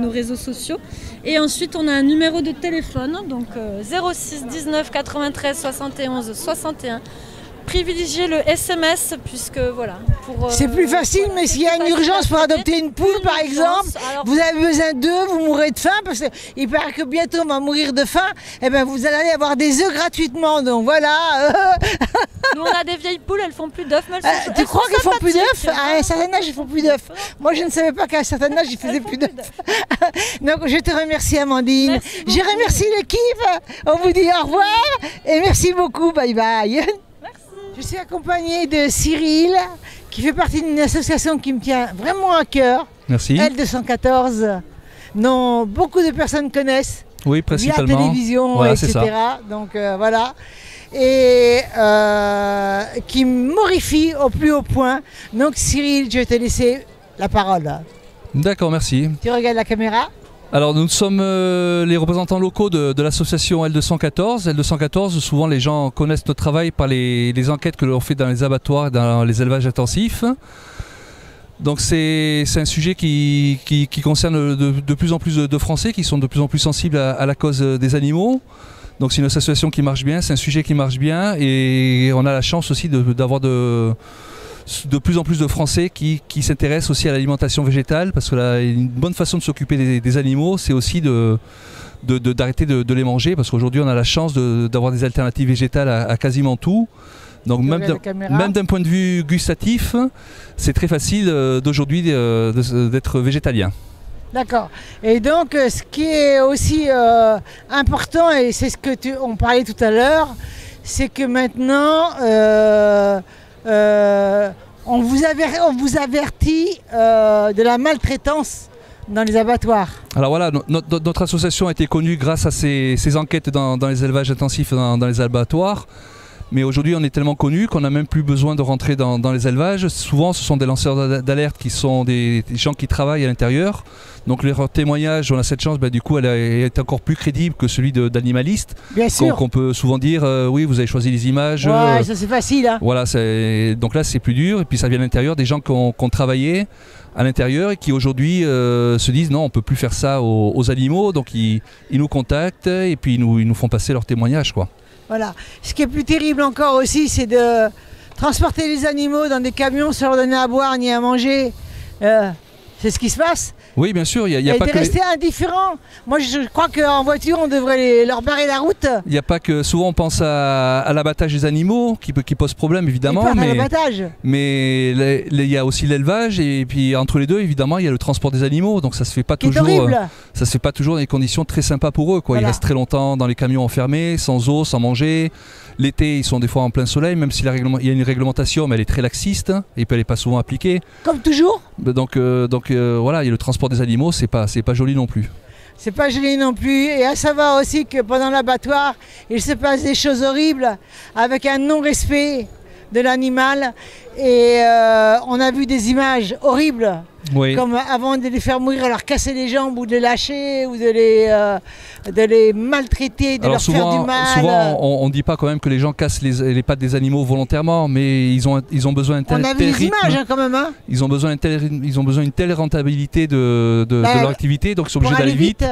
S12: réseaux sociaux. Et ensuite, on a un numéro de téléphone, donc 06 19 93 71 61. Privilégier le SMS puisque voilà.
S2: C'est plus facile, mais s'il y a une urgence pour adopter une poule par exemple, vous avez besoin d'œufs, vous mourrez de faim parce qu'il paraît que bientôt on va mourir de faim, et bien vous allez avoir des œufs gratuitement, donc voilà.
S12: Nous on a des vieilles poules, elles font plus d'œufs, mais
S2: tu crois qu'elles font plus d'œufs? À un certain âge ils font plus d'œufs. Moi je ne savais pas qu'à un certain âge ils faisaient plus d'œufs. Donc je te remercie Amandine, je remercie l'équipe, on vous dit au revoir et merci beaucoup, bye bye. Je suis accompagnée de Cyril, qui fait partie d'une association qui me tient vraiment à cœur.
S13: Merci.
S2: L214, dont beaucoup de personnes connaissent.
S13: Oui, principalement.
S2: Via la télévision,
S13: voilà,
S2: etc. Donc voilà. Et qui m'horrifie au plus haut point. Donc Cyril, je vais te laisser la parole.
S13: D'accord, merci.
S2: Tu regardes la caméra.
S13: Alors nous sommes les représentants locaux de l'association L214. L214, souvent les gens connaissent notre travail par les enquêtes que l'on fait dans les abattoirs et dans les élevages intensifs. Donc c'est un sujet qui concerne de plus en plus de Français qui sont de plus en plus sensibles à la cause des animaux. Donc c'est une association qui marche bien, c'est un sujet qui marche bien et on a la chance aussi d'avoir de plus en plus de Français qui s'intéressent aussi à l'alimentation végétale parce que une bonne façon de s'occuper des animaux, c'est aussi d'arrêter de les manger parce qu'aujourd'hui on a la chance d'avoir des alternatives végétales à quasiment tout. Donc même d'un point de vue gustatif, c'est très facile d'aujourd'hui d'être végétalien.
S2: D'accord. Et donc ce qui est aussi important, et c'est ce que on parlait tout à l'heure, c'est que maintenant on vous avertit de la maltraitance dans les abattoirs.
S13: Alors voilà, notre association a été connue grâce à ces enquêtes dans les élevages intensifs, dans les abattoirs. Mais aujourd'hui, on est tellement connus qu'on n'a même plus besoin de rentrer dans les élevages. Souvent, ce sont des lanceurs d'alerte qui sont des gens qui travaillent à l'intérieur. Donc leur témoignage, on a cette chance, du coup, elle est encore plus crédible que celui d'animalistes.
S2: Bien sûr.
S13: Qu'on peut souvent dire, oui, vous avez choisi les images.
S2: Ouais, ça c'est facile. Hein.
S13: Voilà, donc là, c'est plus dur. Et puis ça vient de l'intérieur, des gens qui ont travaillé à l'intérieur et qui aujourd'hui se disent non, on ne peut plus faire ça aux animaux. Donc ils nous contactent et puis ils nous font passer leurs témoignages, quoi.
S2: Voilà. Ce qui est plus terrible encore aussi, c'est de transporter les animaux dans des camions sans leur donner à boire ni à manger. C'est ce qui se passe.
S13: Oui, bien sûr, il y a pas
S2: de
S13: que
S2: rester indifférent. Moi, je crois qu'en voiture, on devrait leur barrer la route.
S13: il n'y a pas que souvent on pense à l'abattage des animaux qui pose problème évidemment, mais il y a aussi l'élevage et puis entre les deux évidemment il y a le transport des animaux, donc ça se fait pas toujours. Ça se fait pas toujours dans des conditions très sympas pour eux, quoi. Ils restent très longtemps dans les camions enfermés, sans eau, sans manger. L'été, ils sont des fois en plein soleil, même s'il y a une réglementation, mais elle est très laxiste et puis elle n'est pas souvent appliquée.
S2: Comme toujours.
S13: Donc voilà, il y a le transport des animaux, c'est pas joli non plus.
S2: C'est pas joli non plus. Et à savoir aussi que pendant l'abattoir, il se passe des choses horribles avec un non-respect de l'animal. Et on a vu des images horribles.
S13: Oui.
S2: Comme avant de les faire mourir, leur casser les jambes ou de les lâcher ou de les maltraiter, de leur faire du mal.
S13: Souvent, on ne dit pas quand même que les gens cassent les pattes des animaux volontairement, mais ils ont besoin d'un tel rythme.
S2: On a vu des images quand même. Hein.
S13: Ils ont besoin d'une telle rentabilité de leur activité, donc ils sont obligés d'aller vite.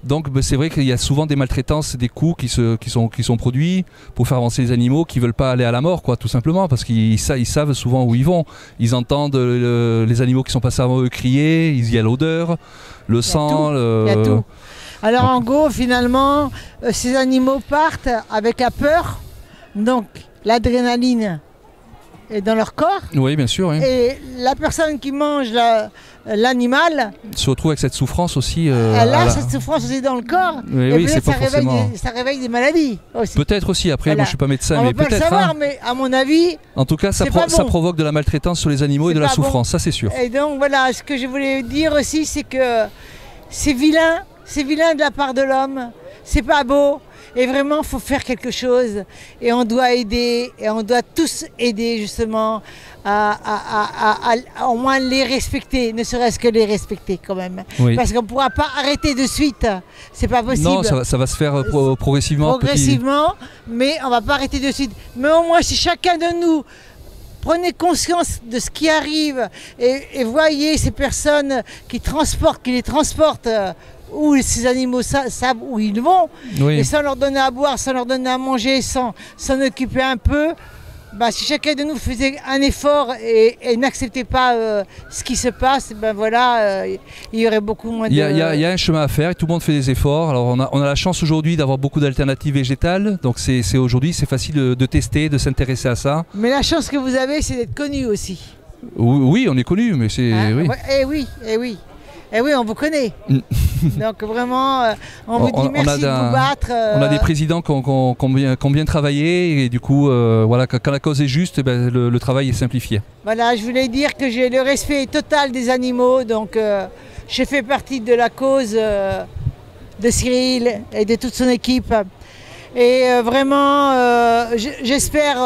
S13: Donc c'est vrai qu'il y a souvent des maltraitances, des coups qui sont produits pour faire avancer les animaux qui ne veulent pas aller à la mort, quoi, tout simplement, parce qu'ils savent souvent où ils vont. Ils entendent les animaux qui sont passés avant eux crier, il y a l'odeur, le sang.
S2: Il y a tout. Alors en gros, finalement, ces animaux partent avec la peur, donc l'adrénaline est dans leur corps.
S13: Oui, bien sûr. Oui.
S2: Et la personne qui mange l'animal
S13: se retrouve avec cette souffrance aussi.
S2: Cette souffrance aussi dans le corps.
S13: Oui, c'est pas forcément.
S2: Ça réveille des maladies aussi.
S13: Peut-être aussi. Après, moi je suis pas médecin,
S2: on
S13: mais
S2: peut pas le savoir, mais à mon avis.
S13: En tout cas, ça provoque de la maltraitance sur les animaux et de la souffrance. Ça, c'est sûr.
S2: Et donc voilà, ce que je voulais dire aussi, c'est que c'est vilain de la part de l'homme. C'est pas beau. Et vraiment, il faut faire quelque chose. Et on doit aider, et on doit tous aider justement à au moins les respecter, ne serait-ce que les respecter quand même. Oui. Parce qu'on ne pourra pas arrêter de suite. C'est pas possible.
S13: Non, ça va se faire progressivement.
S2: Progressivement, mais on ne va pas arrêter de suite. Mais au moins, si chacun de nous prenez conscience de ce qui arrive et voyez ces personnes qui les transportent où ces animaux savent où ils vont, et sans leur donner à boire, sans leur donner à manger, sans s'en occuper un peu, si chacun de nous faisait un effort et n'acceptait pas ce qui se passe, il y aurait beaucoup moins de...
S13: Il y a un chemin à faire et tout le monde fait des efforts. Alors on a la chance aujourd'hui d'avoir beaucoup d'alternatives végétales, donc aujourd'hui c'est facile de tester, de s'intéresser à ça.
S2: Mais la chance que vous avez, c'est d'être connu aussi.
S13: Oui, on est connu, mais c'est...
S2: Eh oui, on vous connaît. Donc vraiment, on vous dit merci de vous battre.
S13: On a des présidents qui ont bien travaillé et du coup, voilà, quand la cause est juste, le travail est simplifié.
S2: Voilà, je voulais dire que j'ai le respect total des animaux, donc je fais partie de la cause de Cyril et de toute son équipe. Et vraiment, j'espère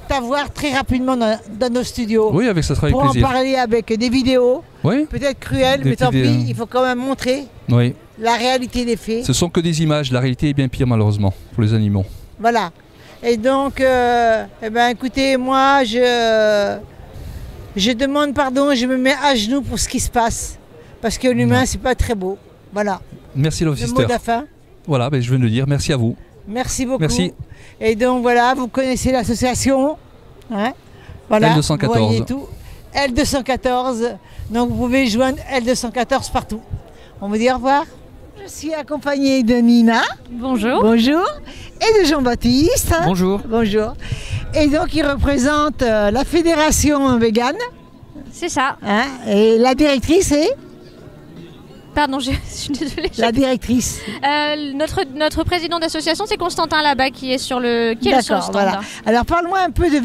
S2: t'avoir très rapidement dans nos studios.
S13: Oui, ça sera avec
S2: plaisir. Pour en parler avec des vidéos, peut-être cruelles, mais tant pis, il faut quand même montrer la réalité des faits.
S13: Ce sont que des images, la réalité est bien pire malheureusement pour les animaux.
S2: Voilà. Et donc, écoutez, moi, je demande pardon, je me mets à genoux pour ce qui se passe. Parce que l'humain, c'est pas très beau. Voilà.
S13: Merci l'officier.
S2: Le mot de la fin.
S13: Voilà, je viens de le dire. Merci à vous.
S2: Merci beaucoup.
S13: Merci.
S2: Et donc voilà, vous connaissez l'association. Hein, voilà,
S13: L214.
S2: Vous voyez tout. L214. Donc vous pouvez joindre L214 partout. On vous dit au revoir. Je suis accompagnée de Nina.
S14: Bonjour.
S2: Bonjour. Et de Jean-Baptiste.
S15: Bonjour.
S2: Bonjour. Et donc il représente la fédération végane.
S14: C'est ça.
S2: Hein, et la directrice est...
S14: Pardon, je suis désolée.
S2: La directrice.
S14: Notre président d'association, c'est Constantin là-bas qui est sur le stand.
S2: Voilà. Alors parle-moi un peu de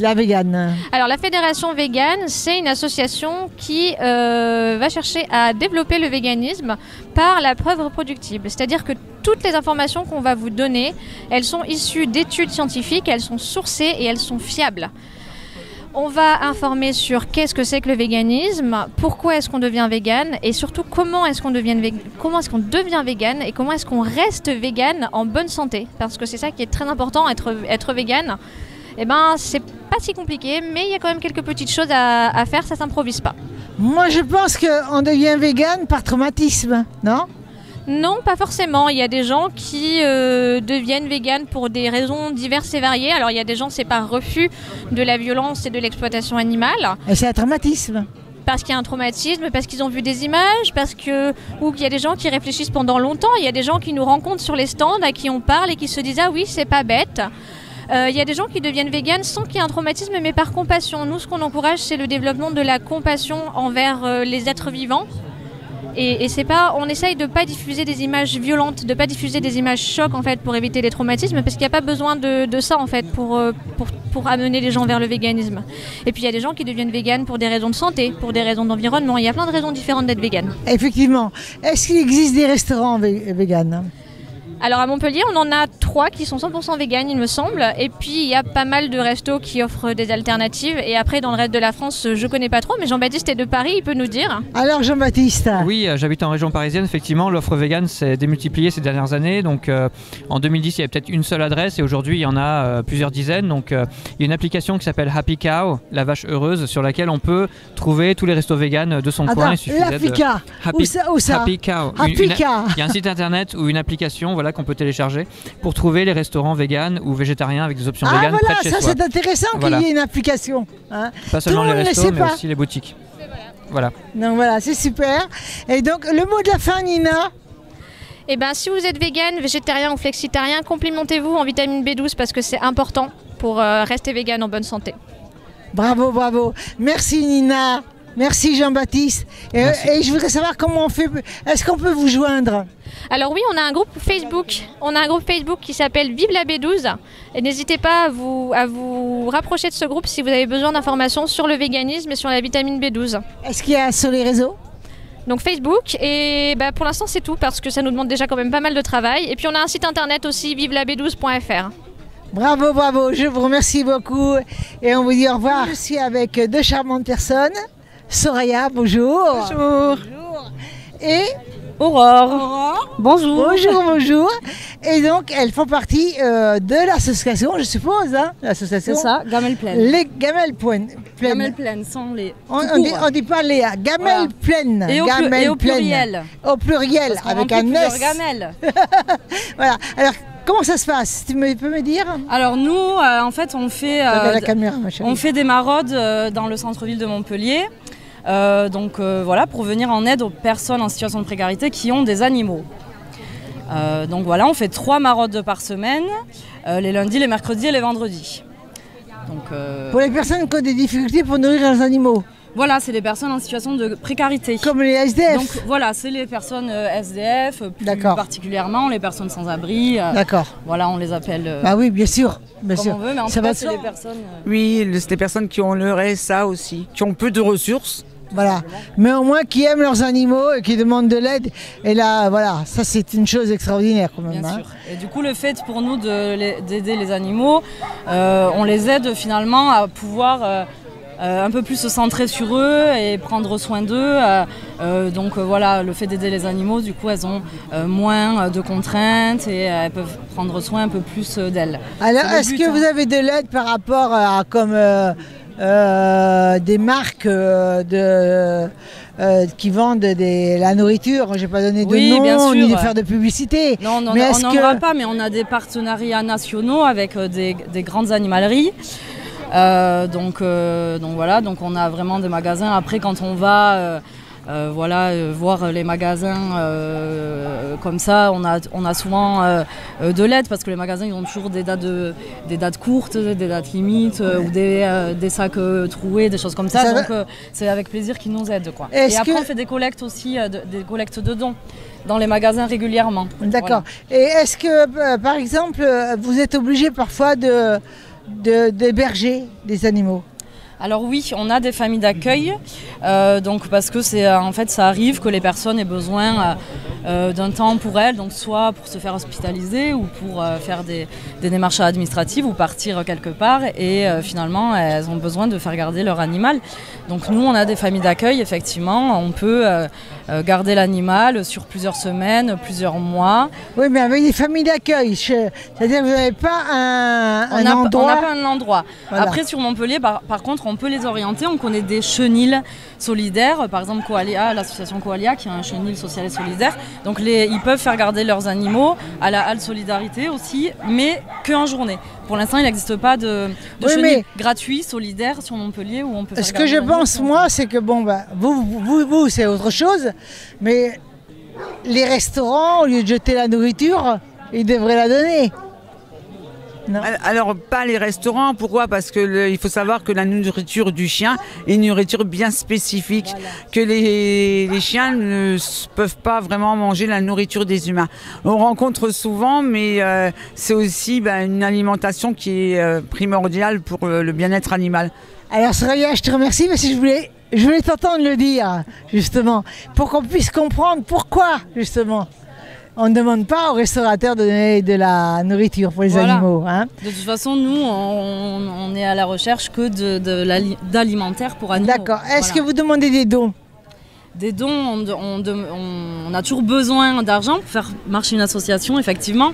S2: la végane.
S14: Alors la fédération végane, c'est une association qui va chercher à développer le véganisme par la preuve reproductible. C'est-à-dire que toutes les informations qu'on va vous donner, elles sont issues d'études scientifiques, elles sont sourcées et elles sont fiables. On va informer sur qu'est-ce que c'est que le véganisme, pourquoi est-ce qu'on devient végane et surtout comment est-ce qu'on devient végane et comment est-ce qu'on reste végane en bonne santé. Parce que c'est ça qui est très important, être végane. C'est pas si compliqué, mais il y a quand même quelques petites choses à faire, ça s'improvise pas.
S2: Moi je pense qu'on devient végane par traumatisme, non ?
S14: Non, pas forcément. Il y a des gens qui deviennent véganes pour des raisons diverses et variées. Alors il y a des gens, c'est par refus de la violence et de l'exploitation animale.
S2: Et c'est un traumatisme.
S14: parce qu'il y a un traumatisme, parce qu'ils ont vu des images, ou qu'il y a des gens qui réfléchissent pendant longtemps. Il y a des gens qui nous rencontrent sur les stands, à qui on parle et qui se disent « Ah oui, c'est pas bête ». Il y a des gens qui deviennent véganes sans qu'il y ait un traumatisme, mais par compassion. Nous, ce qu'on encourage, c'est le développement de la compassion envers les êtres vivants. Et c'est pas, on essaye de ne pas diffuser des images violentes, de ne pas diffuser des images chocs en fait, pour éviter les traumatismes, parce qu'il n'y a pas besoin de ça en fait, pour amener les gens vers le véganisme. Et puis il y a des gens qui deviennent véganes pour des raisons de santé, pour des raisons d'environnement. Il y a plein de raisons différentes d'être végane.
S2: Effectivement. Est-ce qu'il existe des restaurants véganes ?
S14: Alors à Montpellier, on en a 3 qui sont 100% véganes, il me semble. Et puis il y a pas mal de restos qui offrent des alternatives. Et après, dans le reste de la France, je connais pas trop, mais Jean-Baptiste est de Paris, il peut nous dire.
S2: Alors Jean-Baptiste.
S15: Oui, j'habite en région parisienne. Effectivement, l'offre végane s'est démultipliée ces dernières années. Donc en 2010, il y avait peut-être une seule adresse et aujourd'hui, il y en a plusieurs dizaines. Donc il y a une application qui s'appelle Happy Cow, la vache heureuse, sur laquelle on peut trouver tous les restos véganes de son coin. Il suffit
S2: Happy Cow. Où ça
S15: Happy Cow. Il y a un site internet ou une application, voilà, qu'on peut télécharger pour trouver les restaurants véganes ou végétariens avec des options véganes près de chez soi.
S2: Ça c'est intéressant qu'il y ait une application.
S15: Hein. Pas seulement les restos, mais aussi les boutiques. Voilà.
S2: Donc voilà, c'est super. Et donc le mot de la fin, Nina.
S14: Eh ben, si vous êtes végane, végétarien ou flexitarien, complimentez-vous en vitamine B12 parce que c'est important pour rester végane en bonne santé.
S2: Bravo, bravo. Merci Nina. Merci Jean-Baptiste. Et je voudrais savoir comment on fait. Est-ce qu'on peut vous joindre ?
S14: Alors oui, on a un groupe Facebook. On a un groupe Facebook qui s'appelle Vive la B12. Et n'hésitez pas à vous rapprocher de ce groupe si vous avez besoin d'informations sur le véganisme et sur la vitamine B12.
S2: Est-ce qu'il y a sur les réseaux ?
S14: Donc Facebook, et pour l'instant c'est tout parce que ça nous demande déjà quand même pas mal de travail. Et puis on a un site internet aussi, vivelab12.fr.
S2: Bravo, bravo, je vous remercie beaucoup et on vous dit au revoir. Je suis avec 2 charmantes personnes. Soraya, bonjour.
S16: Bonjour.
S2: Et
S16: Aurore. Bonjour.
S2: Bonjour, bonjour. Et donc, elles font partie de l'association, je suppose, hein, l'association.
S16: C'est ça, Gamelles Pleines.
S2: Les Gamelles Pleines.
S16: Gamelles Pleines, sans les...
S2: On dit pas les Gamelles Pleines.
S16: Et au pluriel.
S2: Au pluriel, avec un S.
S16: Gamelles.
S2: Voilà. Alors, comment ça se passe? Tu peux me dire?
S16: Alors nous, en fait, on fait des maraudes dans le centre-ville de Montpellier. Voilà, pour venir en aide aux personnes en situation de précarité qui ont des animaux. Donc voilà, on fait 3 maraudes par semaine, les lundis, les mercredis et les vendredis.
S2: Pour les personnes qui ont des difficultés pour nourrir leurs animaux?
S16: Voilà, c'est les personnes en situation de précarité.
S2: Comme les SDF?
S16: Donc voilà, c'est les personnes SDF, plus particulièrement les personnes sans abri.
S2: D'accord.
S16: Voilà, on les appelle...
S2: Ah oui, bien sûr. Bien
S16: comme
S2: sûr.
S16: on veut, mais en tout cas, c'est les personnes...
S17: Oui, c'est des personnes qui ont le RSA aussi, qui ont peu de ressources.
S2: Voilà, mais au moins qui aiment leurs animaux et qui demandent de l'aide. Et là, voilà, ça c'est une chose extraordinaire quand même.
S16: Bien sûr. Et du coup, le fait pour nous d'aider les animaux, on les aide finalement à pouvoir un peu plus se centrer sur eux et prendre soin d'eux. Voilà, le fait d'aider les animaux, du coup, elles ont moins de contraintes et elles peuvent prendre soin un peu plus d'elles.
S2: Alors, est-ce que vous avez de l'aide par rapport à comme... des marques qui vendent la nourriture, je n'ai pas donné de nom,
S16: bien sûr,
S2: ni de faire de publicité.
S16: Non, on n'en aura pas, mais on a des partenariats nationaux avec des grandes animaleries. Voilà, donc on a vraiment des magasins. Après, quand on va voir les magasins comme ça, on a souvent de l'aide parce que les magasins ils ont toujours des dates courtes, des dates limites ou des sacs troués, des choses comme ça. Donc c'est avec plaisir qu'ils nous aident, quoi. Et après on fait des collectes aussi, des collectes de dons dans les magasins régulièrement.
S2: D'accord. Voilà. Et est-ce que par exemple vous êtes obligé parfois d'héberger des animaux?
S16: Alors oui, on a des familles d'accueil, parce que ça arrive que les personnes aient besoin d'un temps pour elles, donc soit pour se faire hospitaliser ou pour faire des démarches administratives ou partir quelque part et finalement elles ont besoin de faire garder leur animal. Donc nous on a des familles d'accueil, effectivement, on peut garder l'animal sur plusieurs semaines, plusieurs mois.
S2: Oui, mais avec des familles d'accueil, c'est-à-dire que vous n'avez pas un endroit?
S16: On n'a pas un endroit. Voilà. Après sur Montpellier, par contre, on peut les orienter. On connaît des chenils solidaires, par exemple Koalia, l'association Koalia qui a un chenil social et solidaire. Donc ils peuvent faire garder leurs animaux à la halle Solidarité aussi, mais qu'en journée. pour l'instant, il n'existe pas de
S2: Oui,
S16: chenil
S2: mais-
S16: gratuit, solidaire sur Montpellier où on peut faire
S2: Ce que je
S16: garder
S2: pense, moi, c'est que bon, bah, vous c'est autre chose, mais les restaurants, au lieu de jeter la nourriture, ils devraient la donner.
S17: Alors, pas les restaurants, pourquoi? Parce que il faut savoir que la nourriture du chien est une nourriture bien spécifique, que les chiens ne peuvent pas vraiment manger la nourriture des humains. On rencontre souvent, mais c'est aussi une alimentation qui est primordiale pour le bien-être animal.
S2: Alors Soraya, je te remercie parce que je voulais t'entendre le dire, justement, pour qu'on puisse comprendre pourquoi, justement. On ne demande pas aux restaurateurs de donner de la nourriture pour les animaux. Hein.
S16: De toute façon, nous, on est à la recherche que d'alimentaire pour animaux.
S2: D'accord. Est-ce que vous demandez des dons?
S16: Des dons, on a toujours besoin d'argent pour faire marcher une association, effectivement.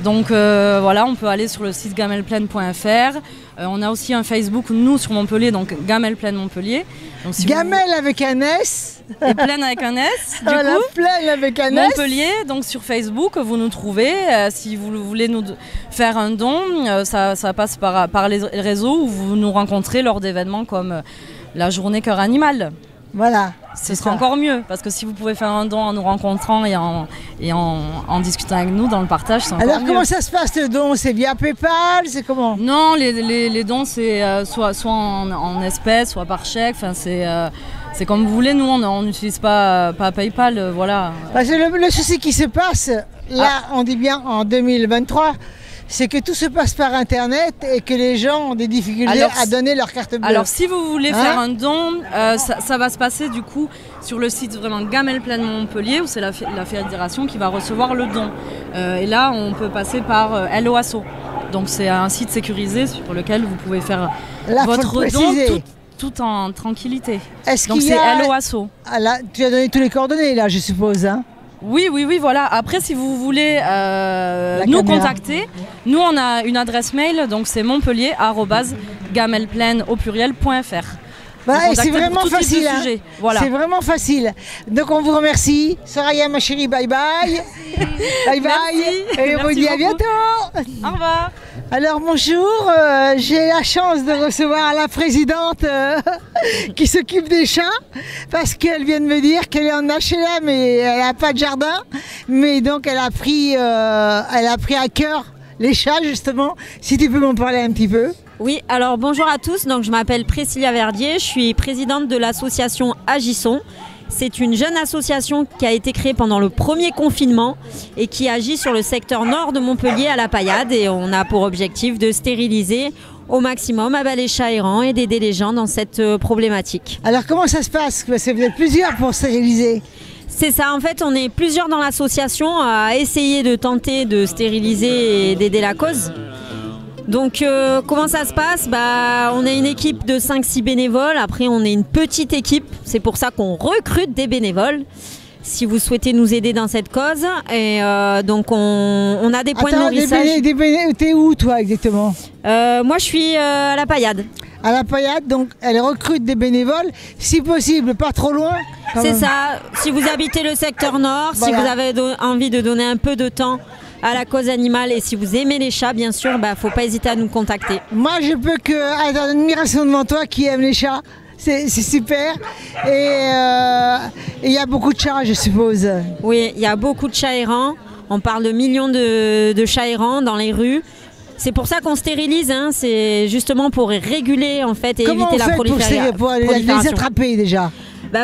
S16: Donc voilà, on peut aller sur le site gamelplaine.fr. On a aussi un Facebook, nous, sur Montpellier, donc Gamelle Plaine Montpellier. Donc, si
S2: Gamelle avec un S.
S16: Et Plaine avec un S, du
S2: voilà,
S16: coup.
S2: Plaine avec un S.
S16: Montpellier, donc sur Facebook, vous nous trouvez. Si vous voulez nous faire un don, ça passe par les réseaux où vous nous rencontrez lors d'événements comme la journée Cœur Animal.
S2: Voilà.
S16: Ce sera encore mieux, parce que si vous pouvez faire un don en nous rencontrant et en discutant avec nous dans le partage, c'est encore mieux.
S2: Alors comment ça se passe le don? C'est via PayPal? C'est comment?
S16: Non, les dons c'est soit en espèces, soit par chèque. Enfin, c'est comme vous voulez. Nous, on n'utilise pas PayPal, voilà.
S2: Parce que le souci qui se passe, là, on dit bien en 2023, c'est que tout se passe par Internet et que les gens ont des difficultés à donner leur carte bleue.
S16: Alors si vous voulez faire un don, ça va se passer du coup sur le site vraiment Gamelle Plaine Montpellier où c'est la fédération qui va recevoir le don. Et là, on peut passer par Hello Asso. Donc c'est un site sécurisé sur lequel vous pouvez faire votre don tout en tranquillité. Donc c'est Hello Asso.
S2: Ah là, tu as donné tous les coordonnées là, je suppose. Hein?
S16: Oui, voilà. Après, si vous voulez nous contacter, nous, on a une adresse mail, donc c'est montpellier@gamelplaine.fr.
S2: C'est vraiment facile. Hein.
S16: Voilà.
S2: C'est vraiment facile. Donc, on vous remercie. Soraya, ma chérie, bye bye. Bye bye. Et on vous dit à bientôt.
S16: Au revoir.
S2: Alors bonjour, j'ai la chance de recevoir la présidente qui s'occupe des chats parce qu'elle vient de me dire qu'elle est en HLM et elle n'a pas de jardin, mais donc elle a pris à cœur les chats justement. Si tu peux m'en parler un petit peu.
S18: Oui, alors bonjour à tous, donc je m'appelle Priscilla Verdier, je suis présidente de l'association Agissons. C'est une jeune association qui a été créée pendant le premier confinement et qui agit sur le secteur nord de Montpellier à la Paillade. Et on a pour objectif de stériliser au maximum les chats errants et d'aider les gens dans cette problématique.
S2: Alors comment ça se passe? Parce que vous êtes plusieurs pour stériliser.
S18: C'est ça, en fait on est plusieurs dans l'association à essayer de tenter de stériliser et d'aider la cause. Donc comment ça se passe? On est une équipe de 5-6 bénévoles, après on est une petite équipe, c'est pour ça qu'on recrute des bénévoles. Si vous souhaitez nous aider dans cette cause, et donc on a des points de nourrissage.
S2: T'es où toi exactement?
S18: Moi je suis à la Paillade.
S2: À la Paillade, donc elle recrute des bénévoles, si possible pas trop loin.
S18: C'est ça, si vous habitez le secteur nord, voilà. Si vous avez envie de donner un peu de temps à la cause animale et si vous aimez les chats, bien sûr, faut pas hésiter à nous contacter.
S2: Moi, je peux que être en admiration devant toi qui aime les chats. C'est super. Et il y a beaucoup de chats, je suppose.
S18: Oui, il y a beaucoup de chats errants. On parle de millions de chats errants dans les rues. C'est pour ça qu'on stérilise, hein. C'est justement pour réguler en fait et éviter la prolifération.
S2: Pour les attraper déjà?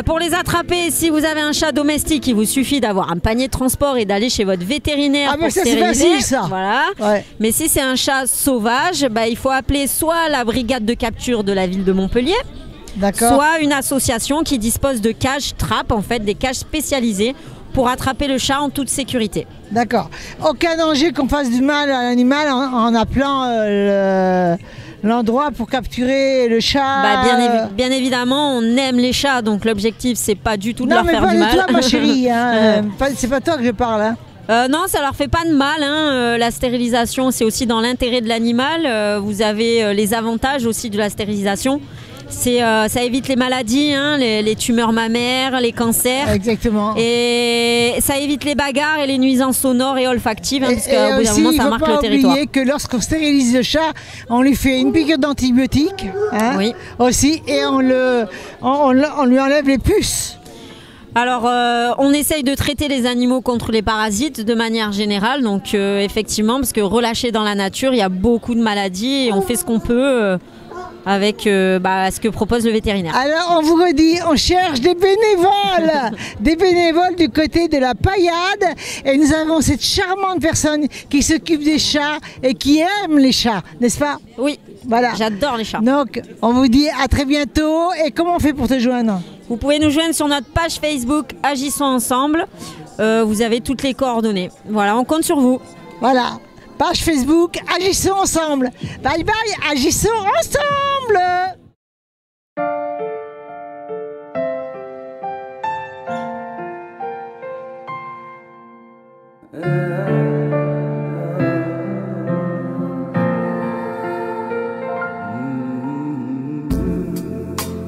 S18: Pour les attraper, si vous avez un chat domestique, il vous suffit d'avoir un panier de transport et d'aller chez votre vétérinaire pour stériliser.
S2: C'est facile, ça.
S18: Voilà. Ouais. Mais si c'est un chat sauvage, il faut appeler soit la brigade de capture de la ville de Montpellier, soit une association qui dispose de cages trappes, en fait, des cages spécialisées pour attraper le chat en toute sécurité.
S2: D'accord. Aucun danger qu'on fasse du mal à l'animal en appelant l'endroit pour capturer le chat.
S18: Bien évidemment, on aime les chats, donc l'objectif c'est pas du tout de leur faire du mal.
S2: Non, mais pas de toi, ma chérie. Hein. C'est pas toi que je parle. Hein.
S18: Non, ça leur fait pas de mal. Hein. La stérilisation, c'est aussi dans l'intérêt de l'animal. Vous avez les avantages aussi de la stérilisation. Ça évite les maladies, hein, les tumeurs mammaires, les cancers.
S2: Exactement.
S18: Et ça évite les bagarres et les nuisances sonores et olfactives, hein, parce qu'au bout d'un moment, ça marque le territoire.
S2: Il ne faut pas oublier que lorsqu'on stérilise le chat, on lui fait une piqûre d'antibiotiques, hein,
S18: oui.
S2: aussi, et on lui enlève les puces.
S18: Alors, on essaye de traiter les animaux contre les parasites de manière générale. Donc, effectivement, parce que relâchés dans la nature, il y a beaucoup de maladies et on fait ce qu'on peut avec ce que propose le vétérinaire.
S2: Alors, on vous redit, on cherche des bénévoles, des bénévoles du côté de la Paillade. Et nous avons cette charmante personne qui s'occupe des chats et qui aime les chats, n'est-ce pas?
S18: Oui,
S2: voilà.
S18: J'adore les chats.
S2: Donc, on vous dit à très bientôt. Et comment on fait pour te joindre?
S18: Vous pouvez nous joindre sur notre page Facebook Agissons Ensemble. Vous avez toutes les coordonnées. Voilà, on compte sur vous.
S2: Voilà, page Facebook Agissons Ensemble. Bye bye, agissons ensemble.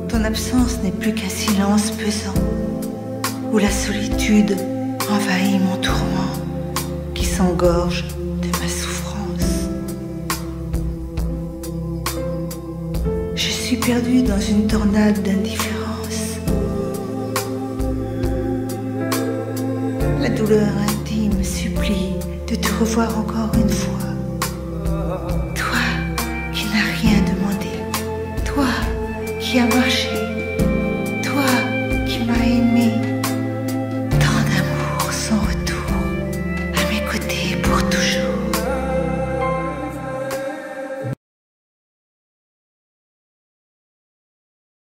S19: Ton absence n'est plus qu'un silence pesant, où la solitude envahit mon tourment, qui s'engorge de ma souffrance. Je suis perdue dans une tornade d'indifférence. La douleur intime supplie de te revoir encore une fois. Toi qui n'as rien demandé, toi qui as